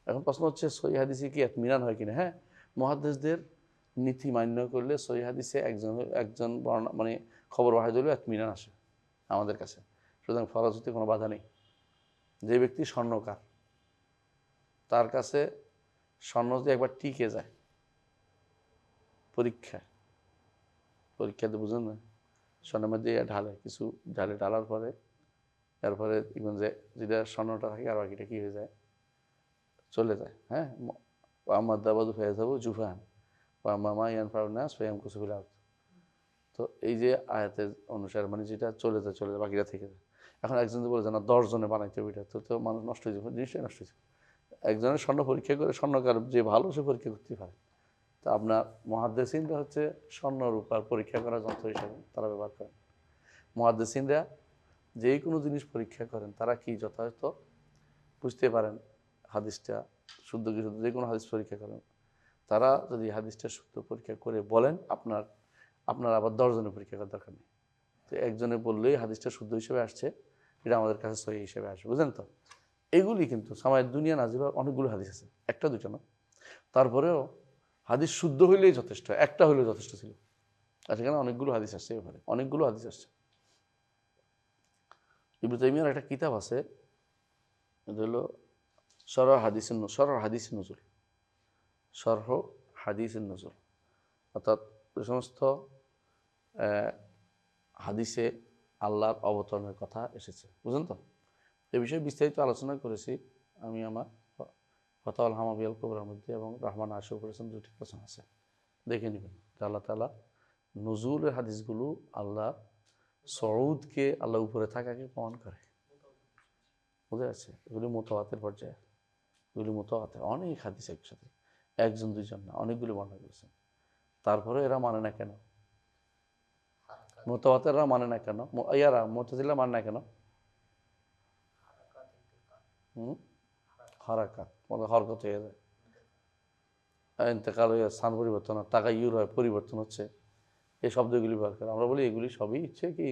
এখন প্রশ্ন হচ্ছে সহিহ হাদিসে কি ইতমিনান হয় কিনা? হ্যাঁ, মুহাদ্দিসদের নীতি মান্য করলে সহিহ হাদিসে একজন মানে খবর ওয়াহিদ হলেও ইতমিনান আসে আমাদের কাছে। সুতরাং ফরজ হতে কোনো বাধা নেই। যে ব্যক্তি স্বর্ণকার, তার কাছে স্বর্ণ যদি একবার টিকে যায় পরীক্ষাতে বুঝেন না, স্বর্ণের মধ্যে ঢালে, কিছু ঢালার পরে এরপরে যে যেটা স্বর্ণটা থাকে আর বাকিটা কি হয়ে যায়? চলে যায়। হ্যাঁ, আমার দাবাদু ফেয়ে যাবো জুফান বা মামা ইয়ান ফাউনাস ফেয়াম কুসুফিল আউট। তো এই যে আয়াতের অনুসারে মানে যেটা চলে যায় বাকিটা থেকে যায়। এখন একজন বলে যে না 10 জনে বানাইতে হবে, এটা তো মানুষ নষ্ট হয়ে যাবে, জিনিসটাই নষ্ট হয়ে যাবে। একজনের স্বর্ণ পরীক্ষা করে, স্বর্ণকার যে ভালো সে পরীক্ষা করতে পারে। তা আপনার মুহাদ্দিসিনরা হচ্ছে স্বর্ণ রূপার পরীক্ষা করার যন্ত্র হিসাবে তারা ব্যবহার করেন। মুহাদ্দিসিনরা যে কোনো জিনিস পরীক্ষা করেন, তারা কি যথাযথ বুঝতে পারেন হাদিসটা শুদ্ধ কি শুদ্ধ, যে কোনো হাদিস পরীক্ষা করেন। তারা যদি হাদিসটা শুদ্ধ পরীক্ষা করে বলেন, আপনার আবার 10 জনের পরীক্ষা করার দরকার নেই। তো একজনে বললেই হাদিসটা শুদ্ধ হিসেবে আসছে, এটা আমাদের কাছে সহি হিসেবে আসবে, বুঝলেন তো? এগুলি কিন্তু সামায়ের দুনিয়া নাজিল অনেকগুলো হাদিস আছে, একটা দুটো না। তারপরেও হাদিস শুদ্ধ হইলেই যথেষ্ট, একটা হইলেও যথেষ্ট ছিল। আর সেখানে অনেকগুলো হাদিস আসছে, এবারে অনেকগুলো হাদিস আসছে। ইবনে তাইমিয়ার একটা কিতাব আছে, এটা হলো শরহ হাদিস নজুল, শরহ হাদিস নজুল, অর্থাৎ যে সমস্ত হাদিসে আল্লাহর অবতরণের কথা এসেছে, বুঝলেন তো? এ বিষয়ে বিস্তারিত আলোচনা করেছি আমি আমার ফতাওয়াল হামাবিয়াল কুবরার মধ্যে, এবং রহমান আশু করেছেন, দুটি আলোচনা আছে, দেখে নেবেন। আল্লাহ তাআলা নজুলের হাদিসগুলো আল্লাহ সউদকে, আল্লাহ উপরে থাকাকে প্রমাণ করে, বুঝা যাচ্ছে? এগুলি মুতাওয়াতির পর্যায়ে, এগুলি মুতাওয়াতির অনেক হাদিস একসাথে, একজন দুইজন না, অনেকগুলি বর্ণনা করেছেন। তারপরে এরা মানে না কেন? মুতাওয়াতিররা মানে না কেন? ইয়ারা মুতাজিলা মানে না কেন? হারাকাত মানে হরকত হয়ে যায়, ইন্তেকাল হয়ে স্থান পরিবর্তন হয়, তাগায়ুর হয়, পরিবর্তন হচ্ছে, এই শব্দগুলি ব্যবহার করে। আমরা বলি এগুলি সবই ইচ্ছে কি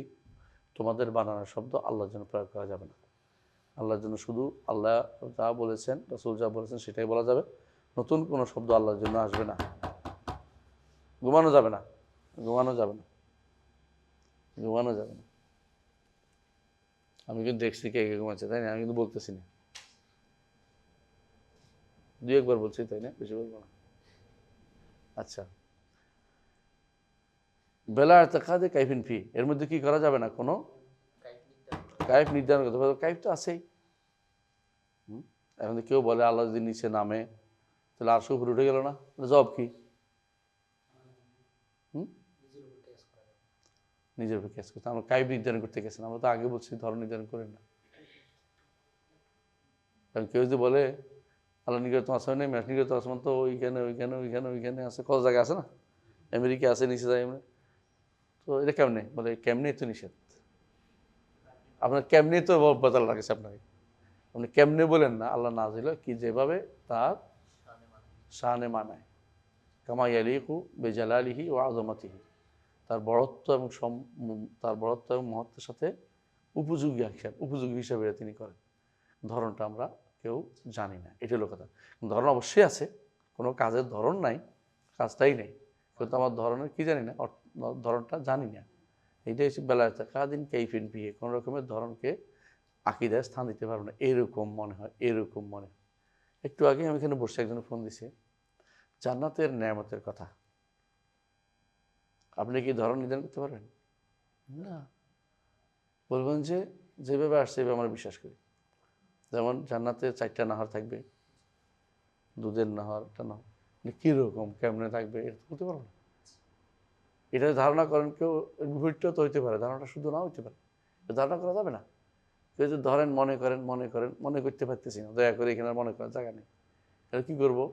তোমাদের বানানোর শব্দ, আল্লাহর জন্য প্রয়োগ করা যাবে না। আল্লাহর জন্য শুধু আল্লাহ যা বলেছেন, রাসূল যা বলেছেন সেটাই বলা যাবে। নতুন কোনো শব্দ আল্লাহর জন্য আসবে না। ঘুমানো যাবে না, ঘুমানো যাবে না, ঘুমানো যাবে না। আমি কিন্তু দেখছি কে কে ঘুমাচ্ছে, তাই না? আমি কিন্তু বলতেছি না, দুই একবার বলছি, তাই না? বেশি বলবো না। আচ্ছা, বেলা এতেকাদে কাইফিন ফি, এর মধ্যে কি করা যাবে না? কোনো কাইফ নির্ধারণ করতে পারবে, কাইফ তো আছেই। এখন কেউ বলে আল্লাহ যদি নিচে নামে তাহলে আরশ উপরে উঠে গেল না, জবাব কি? নিজের উপর কেস করতে, আমরা কাইফ নির্ধারণ করতে গেছি না, আমরা তো আগে বলছি ধর্ম নির্ধারণ করেন না। কারণ কেউ যদি বলে আল্লাহ নিকট আসমান নেই, নিকট আসমান তো ওইখানে ওইখানে ওইখানে ওইখানে আছে, কত জায়গায় আছে না, আমেরিকা আছে নিচে যায় এমনি, তো এটা কেমনে? বলে কেমনে তো নিষেধ, আপনার কেমনে তো বদল লাগেছে আপনাকে, আপনি কেমনে বলেন না, আল্লাহ নাযিল কি যেভাবে তার শানে মানায়, কামা ইয়ালিকু বিজালালিহি ওয়া আযমাতিহি, তার বড়ত্ব এবং তার বড়ত্ব এবং মহত্বের সাথে উপযোগী হিসাবে তিনি করেন। ধরনটা আমরা কেউ জানি না, এটা হলো কথা। ধরন অবশ্যই আছে, কোনো কাজের ধরন নাই কাজটাই নেই, কিন্তু আমার ধরনের কি জানি না, ধরনটা জানি না। এইটাই হচ্ছে বেলায়েত কাদিন কাইফিন বিয়ে, কোনো রকমের ধরনকে আকিদায় স্থান দিতে পারবো না, এরকম মনে হয়, এরকম মনে হয়। একটু আগে আমি এখানে বসে একজন ফোন দিছে জান্নাতের নেয়ামতের কথা, আপনি কি ধরন নির্ধারণ করতে পারবেন? না, বলবেন যে যেভাবে আসছে এভাবে আমরা বিশ্বাস করি। যেমন জান্নাতে 4টা নাহর থাকবে, দুধের নাহর, একটা নাহর, কীরকম কেমনে থাকবে এটা তো বলতে পারবো না। এটা ধারণা করেন কেউ, বিপরীতটাও তো হইতে পারে, ধারণাটা শুধু নাও হইতে পারে, ধারণা করা যাবে না। কেউ যদি ধরেন মনে করতে পারতেছি না, দয়া করে এখানে মনে করার জায়গা নেই, এটা কী করবো?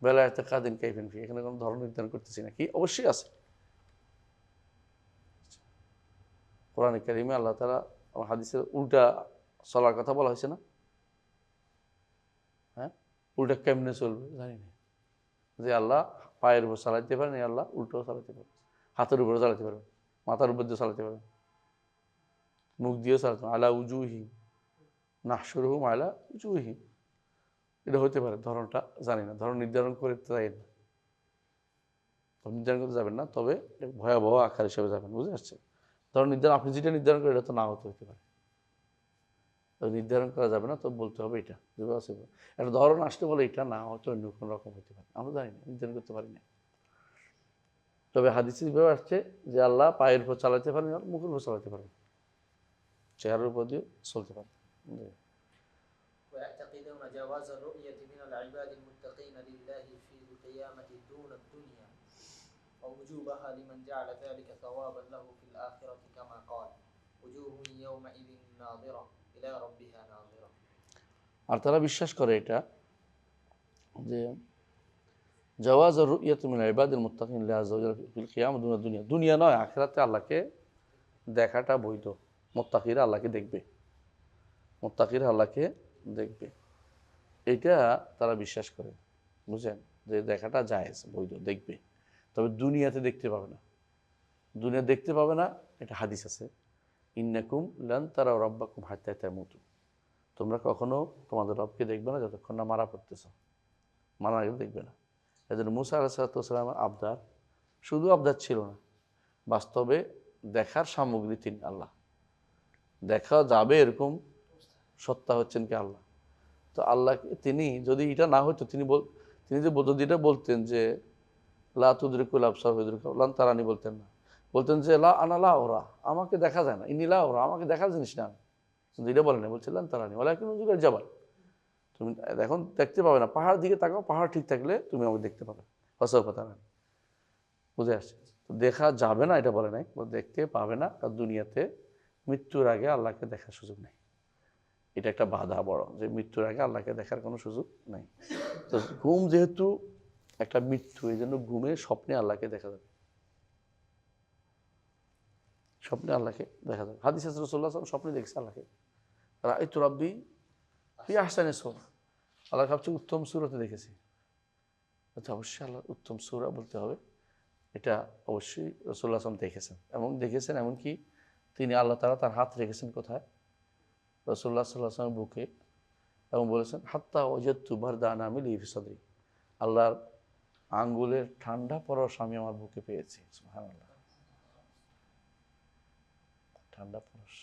বেলায়েত কাদিন কাইফিন ফি, এখানে কোনো ধরন নির্ধারণ করতেছি না, কি অবশ্যই আছে। কোরআনে কারিমে আল্লাহ তাআলা হাদিসের উল্টা চলার কথা বলা হয়েছে না? হ্যাঁ, উল্টা কেমনে চলবে জানি না, যে আল্লাহ পায়ের উপর চালাইতে পারেন, এই আল্লাহ উল্টো চালাতে পারেন, হাতের উপরে চালাতে পারবেন, মাথার উপর দিয়ে চালাতে পারবেন, মুখ দিয়েও চালাতে পারবেন। আলা উজুহিম নাহশুরুহুম আলা উজুহিম, এটা হতে পারে, ধরনটা জানি না, ধরন নির্ধারণ করতে চাই না, নির্ধারণ করতে যাবেন না, তবে ভয়াবহ আকার হিসেবে যাবেন, বুঝে আসছে? ধরন নির্ধারণ আপনি যেটা নির্ধারণ করেন এটা তো না হতে পারে, তবে নির্ধারণ করা যাবে না, তো বলতে হবে এটা যেভাবে আছে একটা ধরন আসতে বলে এটা না, হয়তো অন্য কোনো রকম হতে পারে, আমরা জানি না, নির্ধারণ করতে পারি না। তবে হাদিসে যেভাবে আসছে যে আল্লাহ পায়ের উপর চালাতে পারেন, মুখের উপর চালাতে পারেন, চেহারার উপর দিয়ে চলতে পারেন। ويعتقدون جواز الرؤية من العباد المتقين لله في القيامة دون الدنيا ووجوبها لمن جعل ذلك ثوابا له في الآخرة كما قال وجوه يومئذ ناظرة إلى ربها ناظرة। আর তারা বিশ্বাস করে এটা যে জাওয়াজ রুইয়াত মিন ইবাদিল মুত্তাকিন লিল্লাহি আযজা ওয়া জাল্লা ফিল কিয়ামah দুনা দুনিয়া, দুনিয়া নয় আখিরাতে আল্লাহকে দেখাটা বৈধ, মুত্তাকিরা আল্লাহকে দেখবে, মুত্তাকিরা আল্লাহকে দেখবে, এটা তারা বিশ্বাস করে, বুঝেন? যে দেখাটা জায়েজ, বৈধ, দেখবে, তবে দুনিয়াতে দেখতে পাবে না, দুনিয়া দেখতে পাবে না, এটা হাদিস আছে, ইন্নাকুম লান তারাউ রাব্বাকুম হাত্তা তামুতু, তোমরা কখনো তোমাদের রবকে দেখবে না যতক্ষণ না মারা পড়তেছ, মারা গেলে দেখবে না। এই জন্য মুসা আলাইহিস সালামের আবদার শুধু আবদার ছিল না, বাস্তবে দেখার সামগ্রী তিনি আল্লাহ, দেখা যাবে এরকম সত্তা হচ্ছেন কি আল্লাহ। তো আল্লাহ তিনি যদি এটা না হতো, তিনি যদি এটা বলতেন যে লা তুদরিকুল আবসার লান তারানি, বলতেন না, বলতেন যে লা আনা লা ওরা, আমাকে দেখা যায় না, ইনি লা ওরা, আমাকে দেখার জিনিস না, কিন্তু এটা বলেন না, বলছে লান তারানি ওয়ালাকিন উযুগাল জাবাল, তুমি এখন দেখতে পাবে না, পাহাড় দিকে তাকাও, পাহাড় ঠিক থাকলে তুমি আমাকে দেখতে পাবে, ফাসাউফা তারানি, বুঝে আসছে? তো দেখা যাবে না এটা বলে নাই, দেখতে পাবে না, কারণ দুনিয়াতে মৃত্যুর আগে আল্লাহকে দেখার সুযোগ নেই, এটা একটা বাধা বড়, যে মৃত্যুর আগে আল্লাহকে দেখার কোনো সুযোগ নেই। তো ঘুম যেহেতু একটা মৃত্যু, এই জন্য ঘুমে স্বপ্নে আল্লাহকে দেখা যাবে, স্বপ্নে আল্লাহকে দেখা যাবে। হাদিস আছে রাসূলুল্লাহ সাল্লাল্লাহু আলাইহি ওয়াসাল্লাম স্বপ্নে দেখছে আল্লাহকে, রাআইতু রাব্বি ফি আহসানি সূরা, আল্লাহ সবচেয়ে উত্তম সূরাতে দেখেছি। আচ্ছা, অবশ্যই আল্লাহ উত্তম সূরা বলতে হবে, এটা অবশ্যই রাসূলুল্লাহ সাল্লাল্লাহু আলাইহি ওয়াসাল্লাম দেখেছেন, এমনকি তিনি আল্লাহ তাআলা তার হাত রেখেছেন কোথায়? রাসূলুল্লাহ সাল্লাল্লাহু আলাইহি ওয়াসাল্লামের বুকে, এবং বলেছেন হাত্তা ওয়াজাদতু বারদা আনামিলি ফি সাদরি, আল্লাহর আঙ্গুলের ঠান্ডা পরশ আমি আমার বুকে পেয়েছি। সুবহানাল্লাহ, ঠান্ডা পরশ,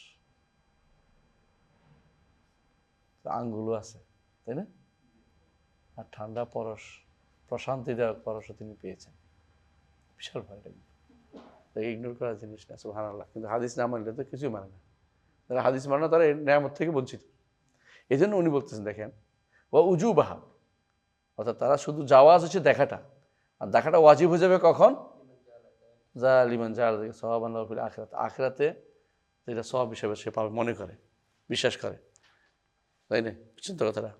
আঙ্গুলও আছে, তাই না? আর ঠান্ডা পরশ, প্রশান্তিদায়ক পরশও তিনি পেয়েছেন, বিশাল ভয় লাগবে, ইগনোর করার জিনিস না। সুবহানাল্লাহ, কিন্তু হাদিস না মানলে তো কিছুই মানে না, যারা হাদিস মানে না তারা এই নেয়ামত থেকে বঞ্চিত। এই জন্য উনি বলতেছেন দেখেন ও উজুবাহা, অর্থাৎ তারা শুধু জাওয়াজ হচ্ছে দেখাটা, আর দেখাটা ওয়াজিব হয়ে যাবে কখন? যা লিমান যা সওয়াবান লাহু ফিল আখিরাত, আখিরাতে যেটা সওয়াব হিসেবে সে পাবে মনে করে, বিশ্বাস করে, তাই না? চিন্তা কথাটা,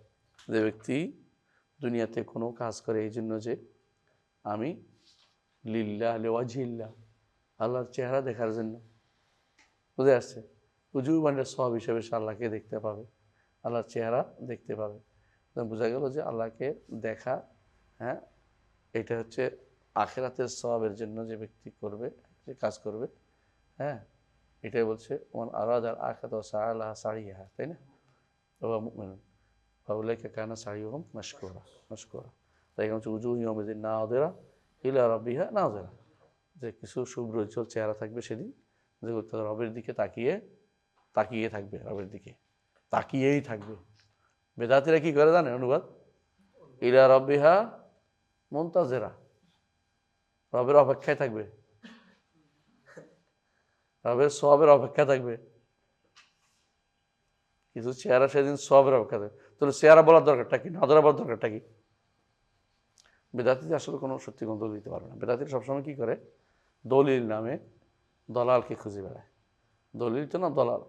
যে ব্যক্তি দুনিয়াতে কোনো কাজ করে এই জন্য যে আমি লিল্লাহ লিওয়াজহিল্লাহ, আল্লাহর চেহারা দেখার জন্য, বুঝে আসছে? উজুবানের সওয়াব হিসেবে সে আল্লাহকে দেখতে পাবে, আল্লাহর চেহারা দেখতে পাবে। বোঝা গেল যে আল্লাহকে দেখা, হ্যাঁ, এটা হচ্ছে আখিরাতের সওয়াবের জন্য যে ব্যক্তি করবে, যে কাজ করবে, হ্যাঁ, এটাই বলছে ওমান আরাদাল আখিরাত ওয়া সাআলাহা সাইয়্যাহা, তাই না? ওয়া মুমিনুন ফাউলাইকা কানা সাইয়্যুহুম মাশকুরা, তাই হচ্ছে উজুহু ইয়াউমাইযিন নাযিরা ইলা রাব্বিহা নাযিরা, যে কিছু শুভ্রোজ্জ্বল চেহারা থাকবে সেদিন, যেগুলো তাদের রবের দিকে তাকিয়ে থাকবে, রবের দিকে তাকিয়েই থাকবে। বেদাতিরা কি করে জানে অনুবাদ? ইলা রাব্বিহা মুনতাজিরা, রবের অপেক্ষায় থাকবে, রবের সওয়াবের অপেক্ষা থাকবে। কিছু চেহারা সেদিন সওয়াবের অপেক্ষা থাকবে। তাহলে চেহারা বলার দরকারটা কি, নাযিরা বলার দরকারটা কি? বেদাতিতে আসলে কোনো সত্যি গন্ধ দিতে পারবে না। বেদাতিরা সবসময় কি করে? দলিল নামে দলালকে খুঁজে বেড়ায়। দলিল তো না, দলাল।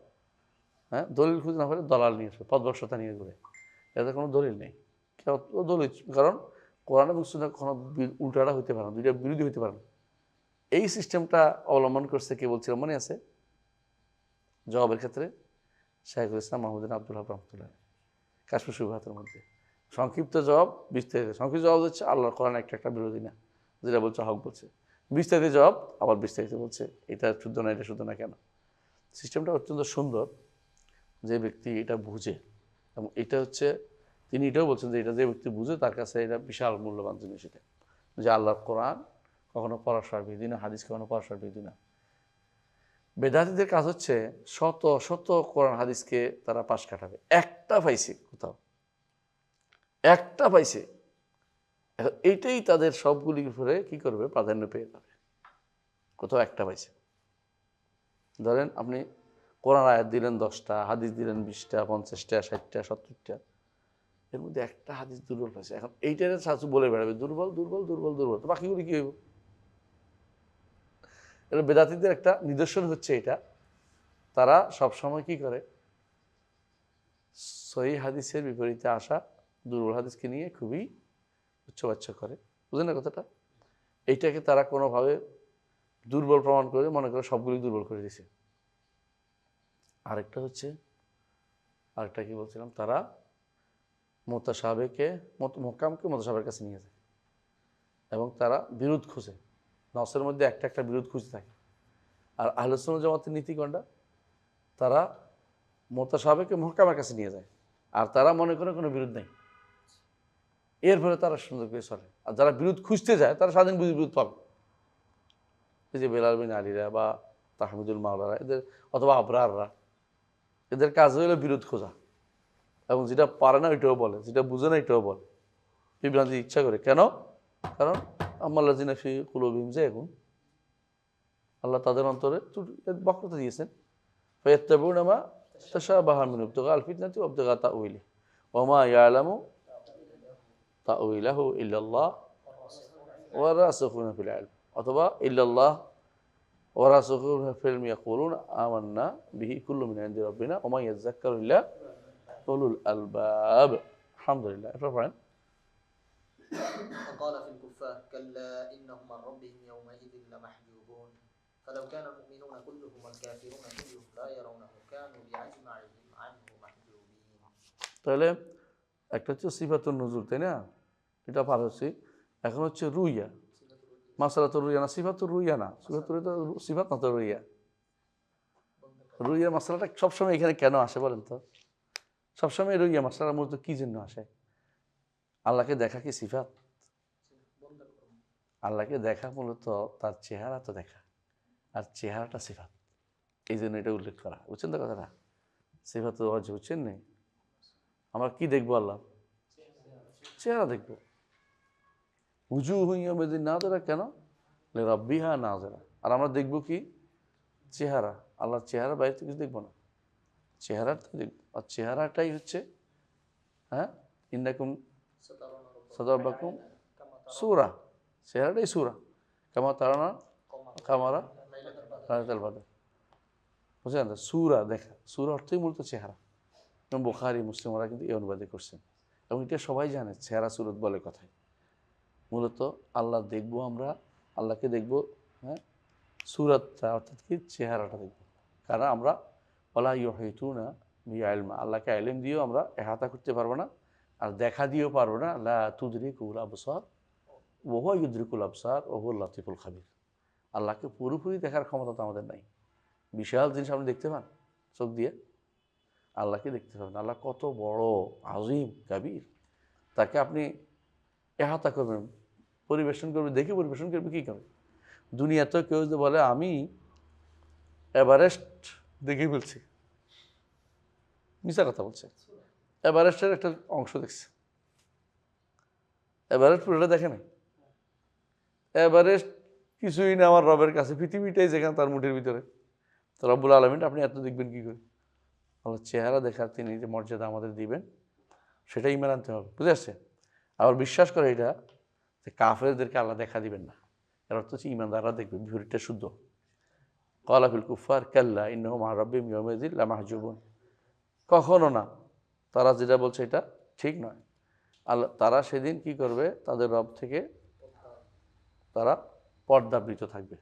হ্যাঁ, দলিল খুঁজে না পারে দলাল নিয়ে আসবে, পদবর্ষতা নিয়ে ঘুরে। এতে কোনো দলিল নেই। কেউ দলিল, কারণ কোরআন এবং সুন্নাহ কখনো উল্টাটা হইতে পারে না, দুইটা বিরোধী হইতে পারে না। এই সিস্টেমটা অবলম্বন করছে, কে বলছিল মনে আছে? জবাবের ক্ষেত্রে শাইখুল ইসলাম মাহমুদ আব্দুল হাব রহমতুল্লাহ, কাশফুস শুবহাতের মধ্যে সংক্ষিপ্ত জবাব, বিস্তারিত। সংক্ষিপ্ত জবাব হচ্ছে আল্লাহর কোরআন একটা বিরোধী না, যেটা বলছে হক বলছে। বিস্তারিত জবাব আবার বিস্তারিত বলছে, এটা শুদ্ধ না, এটা শুদ্ধ না কেন। সিস্টেমটা অত্যন্ত সুন্দর। যে ব্যক্তি এটা বুঝে, এবং এটা হচ্ছে তিনি এটাও বলছেন যে এটা যে ব্যক্তি বুঝে তার কাছে এটা বিশাল মূল্যবান জিনিস। এটা যে আল্লাহর কোরআন কখনো পড়াশোনার বিধি না, হাদিস কখনো পড়াশোনার বিধি না। বেদাতীদের কাজ হচ্ছে শত শত কোরআন হাদিসকে তারা পাশ কাটাবে, একটা পাইছে কোথাও, একটা পাইছে, এখন এইটাই তাদের সবগুলির উপরে কি করবে, প্রাধান্য পেয়ে যাবে। কোথাও একটা পাইছে। ধরেন আপনি কোরআন আয়াত দিলেন 10টা, হাদিস দিলেন 20টা, 50টা, 60টা, 70টা, এর মধ্যে একটা হাদিস দুর্বল পাইছে। এখন এইটারে শাশু বলে বেড়াবে দুর্বল দুর্বল দুর্বল দুর্বল, তো বাকিগুলি কি হইব? এটা বেদাতীদের একটা নিদর্শন হচ্ছে এটা। তারা সবসময় কি করে, সহিহ হাদিসের বিপরীতে আসা দুর্বল হাদিসকে নিয়ে খুবই উচ্চবাচ্য করে। বুঝলেন না কথাটা? এইটাকে তারা কোনোভাবে দুর্বল প্রমাণ করে মনে করে সবগুলি দুর্বল করে দিছে। আরেকটা কি বলছিলাম, তারা মুতাশাবিহকে মুহকামকে মুতাশাবিহের কাছে নিয়ে যায়, এবং তারা বিরোধ খুঁজে, নসের মধ্যে একটা একটা বিরোধ খুঁজতে থাকে। আর আহলে সুন্নাত জামাতের নীতি কোনটা? তারা মুতাশাবিহকে মুহকামের কাছে নিয়ে যায়, আর তারা মনে করে কোনো বিরোধ নেই। এর ফলে তারা সুন্দর করে চলে। আর যারা বিরোধ খুঁজতে যায় তারা স্বাধীন বিরোধ পাবে। এই যে বেলাল বিন আলীরা বা তাহমিদুল মাওলারা, এদের অথবা আবরাররা, এদের কাজ হলো বিরোধ খোঁজা, এবং যেটা পারে না ওইটাও বলে, যেটা বুঝে না এটাও বলে, বিভ্রান্তি ইচ্ছা করে। কেন? কারণ আম্মাল্লাহ জিনাফি কুলুবিহিম যায়গুন, আল্লাহ তাদের অন্তরে বক্রতা দিয়েছেন। ফায়াত্তাবিউনা মা তাশাবাহা মিনহু ইবতিগাআল ফিতনাতি ওয়া ইবতিগাআ তাউইলি ওয়া মা ইয়ালামু তাউইলাহু ইল্লাল্লাহ ওয়া রাসিখুনা ফিল ইলম, অথবা ইল্লাল্লাহ ওয়া রাসিখুনা ফিল ইলমি ইয়াকুলুনা আমান্না বিহি কুল্লু মিন ইনদি রাব্বিনা ওয়া মা ইয়াযাক্কারু ইল্লা উলুল আলবাব। আলহামদুলিল্লাহ। এরপর পড়েন। وقال في الكفار كلا إنهم عن ربهم يومئذ لمحجوبون فلو كان المؤمنون كلهم والكافرون كلهم لا يرونه كانوا بأجمعهم عنه محجوبين. তাহলে একটা হচ্ছে সিফাতুন নুজুল, তাই না? এটা পার হচ্ছে। এখন হচ্ছে রুইয়া, মাসালাতুর রুইয়া না, সিফাতুর রুইয়া না, সিফাত না তো রুইয়া। রুইয়া মাসালাটা সবসময় এখানে কেন আসে বলেন তো? সবসময় রুইয়া মাসালা মূলত কি জন্য আসে? আল্লাহকে দেখা কি সিফাত? আল্লাহকে দেখা মূলত তার চেহারা তো দেখা, আর চেহারাটা সিফাত, এই জন্য এটা উল্লেখ করা। বুঝছেন তো কথাটা? সিফাত ওয়াজহ বুঝছেন নেই? আমরা কি দেখবো? আল্লাহ চেহারা দেখবো। উজুহু ইয়াউমাইযিন নাযিরা, কেন? লিরাব্বিহা নাযিরা। আর আমরা দেখবো কি? চেহারা। আল্লাহর চেহারা, বাইরে থেকে কিছু দেখবো না, চেহারাটা দেখবো। আর চেহারাটাই হচ্ছে, হ্যাঁ, ইন্নাকুম সাদারবাকুম সূরা, চেহারাটাই সূরা। কামা তারানা কামারা লাইলাতুল বদর। বুঝলেন তো? সূরা দেখা, সূরা অর্থই মূলত চেহারা। এবং বুখারী মুসলিম ওরা কিন্তু এই অনুবাদে করছেন, এবং এটা সবাই জানে চেহারা সুরত বলে কথায়। মূলত আল্লাহ দেখবো, আমরা আল্লাহকে দেখবো, হ্যাঁ, সুরাতটা অর্থাৎ কি চেহারাটা দেখবো। কারণ আমরা ওয়ালা ইউহিতুনা বিইলমা, আল্লাহকে ইলম দিয়েও আমরা ইহাতা করতে পারবো না, আর দেখা দিয়েও পারবো না। লা তুদরিকুল আবসার ওয়া হুয়া ইউদরিকুল আবসার ওয়া হুয়াল লাতীফুল খাবীর। আল্লাহকে পুরোপুরি দেখার ক্ষমতা তো আমাদের নাই। বিশাল জিনিস আপনি দেখতে পান চোখ দিয়ে, আল্লাহকে দেখতে পাবেন। আল্লাহ কত বড়, আজিম, কাবীর, তাকে আপনি ইহাতা করবেন, পরিবেশন করবে, দেখে পরিবেশন করবে, কী করবে? দুনিয়াতেও কেউ যদি বলে আমি এভারেস্ট দেখে ফেলছি, মিছা কথা বলছে। এভারেস্টের একটা অংশ দেখছে, এভারেস্ট পুরোটা দেখে নাই। এভারেস্ট কিছুই না আমার রবের কাছে, পৃথিবীটাই যেখানে তার মুঠের ভিতরে। তো রব্বুল আলামিন আপনি এত দেখবেন কী করে? আল্লাহ চেহারা দেখার তিনি যে মর্যাদা আমাদের দিবেন, সেটা ইমান আনতে হবে, বুঝে আসছে? আবার বিশ্বাস করে এটা যে কাফেরদেরকে আল্লাহ দেখা দিবেন না, এর অর্থ হচ্ছে ইমানদাররা দেখবে, বিপরীতটা শুদ্ধ। কলাফিল কুফার কাল্লা ইন্নাহুম আন রাব্বিহিম ইয়াওমাইযিন লামাহজুবুন। কখনো না, তারা যেটা বলছে এটা ঠিক নয়। আল্লাহ তারা সেদিন কি করবে? তাদের রব থেকে তারা পর্দাবৃত থাকবে,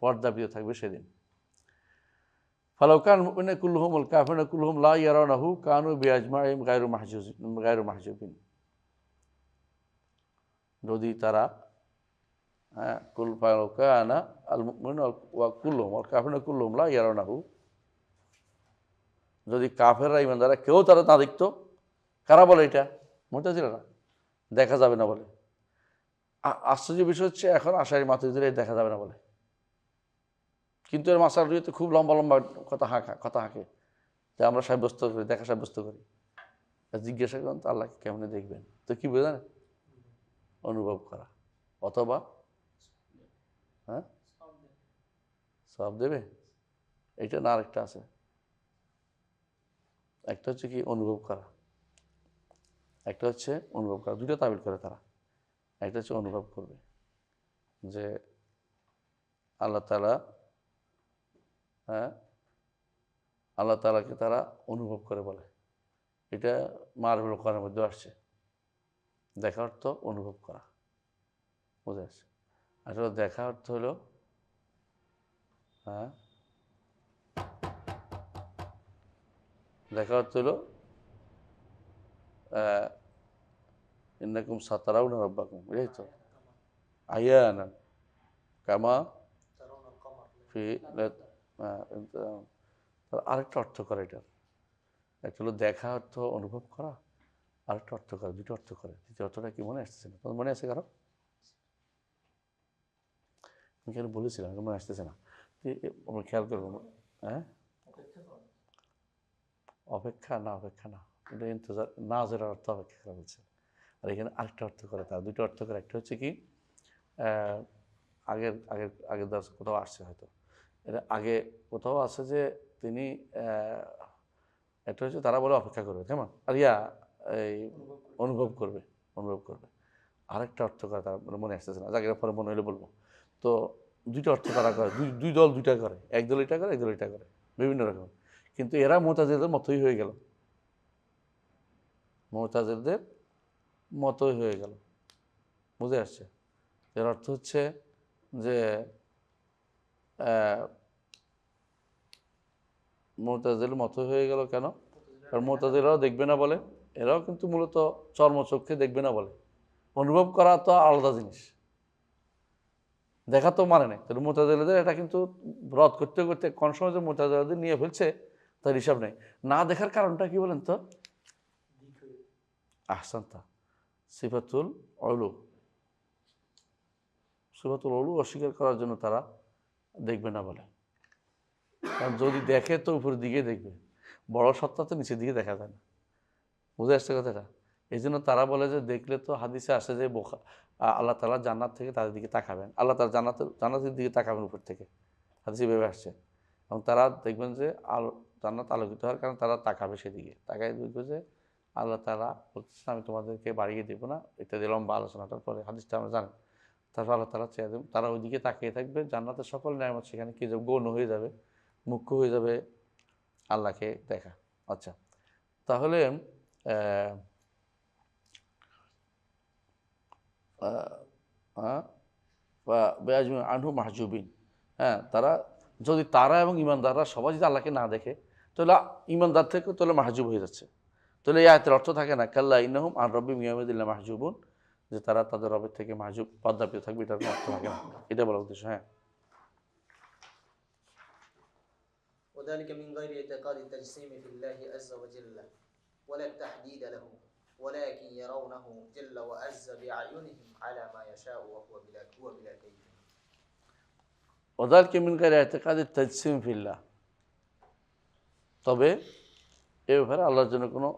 পর্দাবৃত থাকবে সেদিন। ফালাউ কান মুমিনা কুল্লুহুম ওয়াল কাফিরুনা কুল্লুহুম লা ইয়ারাউনাহু কানু বিআজমাইহিম গায়রু মাহজুবিন। যদি তারা কুল ফালাউ কানা আল মুমিনুনা ওয়া কুল্লুহুম ওয়াল কাফিরুনা কুল্লুহুম লা ইয়ারাউনাহু, যদি কাফেররা ইমানদাররা কেউ তারা না দেখতো। কারা বলে এটা? মুতাজিলারা। দেখা যাবে না বলে। আশ্চর্য বিষয় হচ্ছে এখন আশারি মাতুরিদের দেখা যাবে না বলে, কিন্তু এর মাসালগুলিতে খুব লম্বা লম্বা কথা হাঁকে যে আমরা সাব্যস্ত করি, দেখা সাব্যস্ত করি। জিজ্ঞাসা করেন তো আল্লাহকে কেমনে দেখবেন? তো কি বোঝেন? অনুভব করা, অথবা সব দেবে। এটা না, আরেকটা আছে, একটা হচ্ছে কি অনুভব করা, একটা হচ্ছে অনুভব করা, দুটো তাবিল করে তারা। একটা হচ্ছে অনুভব করবে যে আল্লাহ তাআলা, আল্লাহ তাআলাকে তারা অনুভব করে বলে। এটা মারুল কোরআনের মধ্যে আসছে। দেখা অর্থ অনুভব করা, বুঝে আসছে? আসলে দেখা অর্থ হলো দেখা অর্থ হলো ইন্নাকুম সাতারাউনা রাব্বাকুম, বুঝলি তো? আয়ানা কামা ফি আরেকটা অর্থ করে এটার। একটা হলো দেখা অর্থ অনুভব করা, আরেকটা অর্থ করে, দুটো অর্থ করে। দ্বিতীয় অর্থটা কি মনে আসতেছে না? তোমার মনে আছে কারো? আমি কেন বলেছিলাম, মনে আসতেছে না। আমরা খেয়াল করবো। অপেক্ষা না, অপেক্ষা না, এটা ইন্তজার না, যেটা অর্থ অপেক্ষা করা বলছে। আর এখানে আরেকটা অর্থ করে, তার দুটো অর্থ করে। একটা হচ্ছে কি আগের আগের আগের দশ কোথাও আসছে, হয়তো এটা আগে কোথাও আছে যে তিনি একটা হচ্ছে তারা বলে অপেক্ষা করবে, কেমন? আর এই অনুভব করবে, অনুভব করবে। আরেকটা অর্থ করে, তার মনে আসতেছে না, যাকে পরে মনে হলে বলবো। তো দুইটা অর্থ তারা করে, দুই দল দুইটা করে, এক দল এটা করে, এক দল এটা করে, বিভিন্ন রকম। কিন্তু এরা মুতাজিলাদের মতোই হয়ে গেল, মুতাজিলাদের মতোই হয়ে গেল, বুঝে আসছে? এর অর্থ হচ্ছে যে মুতাজিল মতো হয়ে গেল কেন? কারণ মুতাজিলারাও দেখবে না বলে, এরাও কিন্তু মূলত চর্মচক্ষে দেখবে না বলে। অনুভব করা তো আলাদা জিনিস, দেখা তো মানে নেই। তাহলে মুতাজিলাদের এটা কিন্তু রদ করতে করতে কোন সময় যে মুতাজিলাদের নিয়ে ফেলছে তার হিসাব নেই। না দেখার কারণটা কি বলেন তো? আহসানতা, সিফাতুল উলু, সিফাতুল উলু অস্বীকার করার জন্য তারা দেখবে না বলে। কারণ যদি দেখে তো উপরের দিকে দেখবে, বড় সত্তা তো নিচের দিকে দেখা যায় না, বুঝে আসছে কথাটা? এই জন্য তারা বলে যে দেখলে তো হাদিসে আসে যে আল্লাহ তাআলা জান্নাত থেকে তাদের দিকে তাকাবেন, আল্লাহ তাআলা জান্নাতের দিকে তাকাবেন উপর থেকে, হাদিসে ভেবে আসছে। এবং তারা দেখবেন যে জান্নাত আলোকিত হওয়ার কারণে তারা তাকাবে সেদিকে, তাকাই দেখবে যে আল্লাহ তাআলা বলতেছেন আমি তোমাদেরকে বাড়িয়ে দেবো না, ইত্যাদি লম্বা আলোচনাটার পরে হাদিসটা আমরা জানি। তারপর আল্লাহ তাআলা চেয়ে দেবেন, তারা ওইদিকে তাকিয়ে থাকবে, জান্নাতের সকল নিয়ামত সেখানে কি যাবে, গৌণ হয়ে যাবে, মুখ্য হয়ে যাবে আল্লাহকে দেখা। আচ্ছা, তাহলে আনহু মাহজুবিন, তারা যদি তারা এবং ইমানদাররা সবাই যদি আল্লাহকে না দেখে, তাহলে ইমানদার থেকে তাহলে মাহজুব হয়ে যাচ্ছে। তাহলে এই আয়াতের অর্থ থাকে না কাল্লা ইন্নাহুম আন রাব্বিহিম ইয়াওমাইযিন মাহজুবুন, যে তারা তাদের রবের থেকে মাহজুব, পর্দাপ্রিয় থাকবে, এটার অর্থ থাকে না। এটা বলার উদ্দেশ্য। وذلك من غير اعتقاد التجسيم في الله عز وجل ولا التحديد له ولكن يرونه جل وعز بأعينهم على ما يشاء هو بلا كيف ওদালকে মিন গায়রি ইতিকাদি তাজসিম ফিল্লাহ, তবে এ ব্যাপারে আল্লাহর জন্য কোনো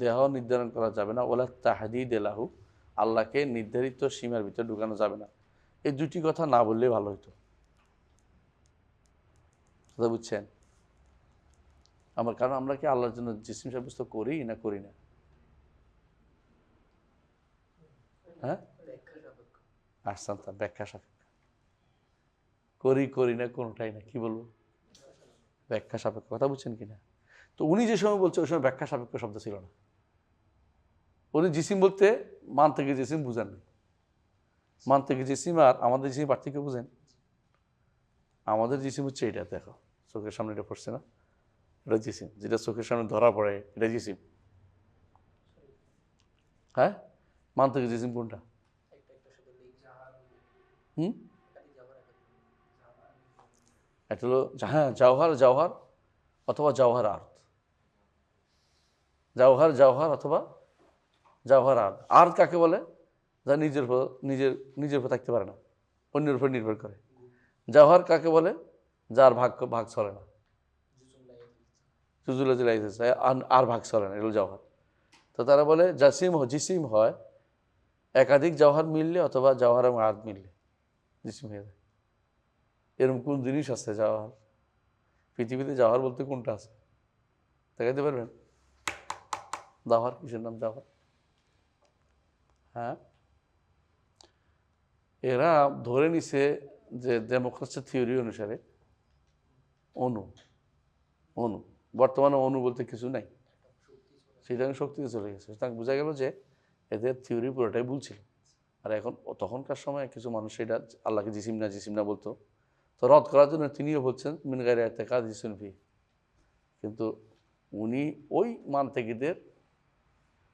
দেহ নির্ধারণ করা যাবে না, ওলা তাহদিদ এলাহু, আল্লাহকে নির্ধারিত সীমার ভিতরে ঢুকানো যাবে না। এই দুটি কথা না বললেই ভালো হতো। কথা বুঝছেন? কারণ আমরা কি আল্লাহর জন্য জিসিম সাব্যস্ত করি না করি না? হ্যাঁ, আসসান, তা ব্যাখ্যা সাপেক্ষ করি না কোনটাই না, কি বলবো, ব্যাখ্যা সাপেক্ষ। কথা বুঝছেন কিনা? তো উনি যে সময় বলছে ওই সময় ব্যাখ্যা সাপেক্ষ শব্দ ছিল না। উনি জিসিম বলতে মান থেকে জিসিম বুঝেন না। মান থেকে জিসিম আর আমাদের জিসিম পার্থক্য বুঝেন? আমাদের জিসিম হচ্ছে এটা, দেখো চোখের সামনে এটা পড়ছে না, এটা জিসিম, যেটা চোখের সামনে ধরা পড়ে এটা জিসিম। হ্যাঁ, মান থেকে জিসিম কোনটা? এটা হলো, হ্যাঁ, জওহার অথবা জওহার আর্থ, জওহার অথবা জওহার আর্থ। আর্থ কাকে বলে? যা নিজের উপর থাকতে পারে না, অন্যের উপর নির্ভর করে। জওহার কাকে বলে? যার ভাগ চলে না, আর ভাগ চলে না, এগুলো জওহার। তো তারা বলে জিসিম হয় একাধিক জওহার মিললে অথবা জওহার এবং আর্থ মিললে জিসিম হয়ে যায়। এরকম কোন জিনিস আছে জওহার? পৃথিবীতে জওহার বলতে কোনটা আছে দেখাতে পারবেন? জওহার, কিসের নাম জওহার? হ্যাঁ, এরা ধরে নিছে যে ডেমোক্রেসি থিওরি অনুসারে অণু বর্তমানে অণু বলতে কিছু নাই, সেটা শক্তিতে চলে গেছে। সুতরাং বোঝা গেল যে এদের থিওরি পুরোটাই ভুল ছিল। আর এখন তখনকার সময় কিছু মানুষ এটা আল্লাহকে জিসিম না বলতো, তো রদ করার জন্য তিনিও বলছেন মিন গায়রি ইতিকাদি জিসিম ফি। কিন্তু উনি ওই মানতেকিদের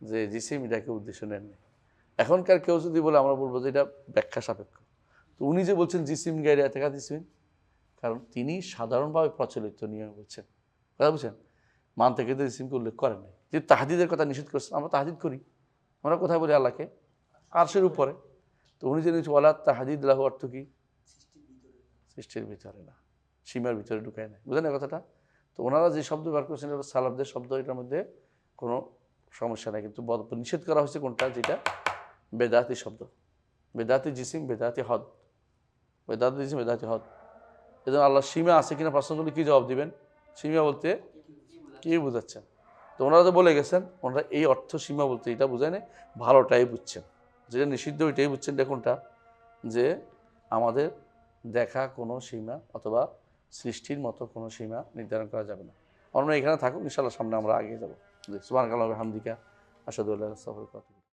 যে জিসিম এটাকে উদ্দেশ্য নেননি। এখনকার কেউ যদি বলে আমরা বলবো যে এটা ব্যাখ্যা সাপেক্ষ। তো উনি যে বলছেন জিসিম গায়রি ইতিকাদি জিসিম, কারণ তিনি সাধারণভাবে প্রচলিত নিয়ম বলছেন। কথা বুঝছেন? মানতেকিদের জিসিমকে উল্লেখ করেন নাই। যে তাহদিদের কথা নিষেধ করছেন, আমরা তাহদিদ করি, আমরা কোথায় বলি আল্লাহকে? আরশের উপরে। তো উনি যে ওয়ালা তাহদিদ লাহু অর্থ কি? সৃষ্টির ভিতরে না, সীমার ভিতরে ঢুকায় না। বুঝলেন কথাটা? তো ওনারা যে শব্দ ব্যবহার করছেন এটা সালাফদের শব্দ, এটার মধ্যে কোনো সমস্যা নেই। কিন্তু নিষেধ করা হয়েছে কোনটা? যেটা বেদাতি শব্দ, বেদাতি জিসিম, বেদাতি হদ, বেদাতি জিসিম, বেদাতি হদ। এই জন্য আল্লাহ সীমা আছে কিনা প্রশ্ন করলে কী জবাব দিবেন? সীমা বলতে কি বুঝাচ্ছেন? তো ওনারা তো বলে গেছেন, ওনারা এই অর্থ সীমা বলতে এটা বুঝায় না, ভালোটাই বুঝছেন, যেটা নিষিদ্ধ ওইটাই বুঝছেন। দেখুনটা যে আমাদের দেখা কোনো সীমা অথবা সৃষ্টির মতো কোনো সীমা নির্ধারণ করা যাবে না। আমরা এখানে থাকুক, ইনশাআল্লাহ সামনে আমরা এগিয়ে যাবো। সুবহানাকাল্লাহি ওয়া বিহামদিকা আশহাদু আল্লা ইলাহা ইল্লা আনতা আস্তাগফিরুকা ওয়া আতুবু ইলাইক।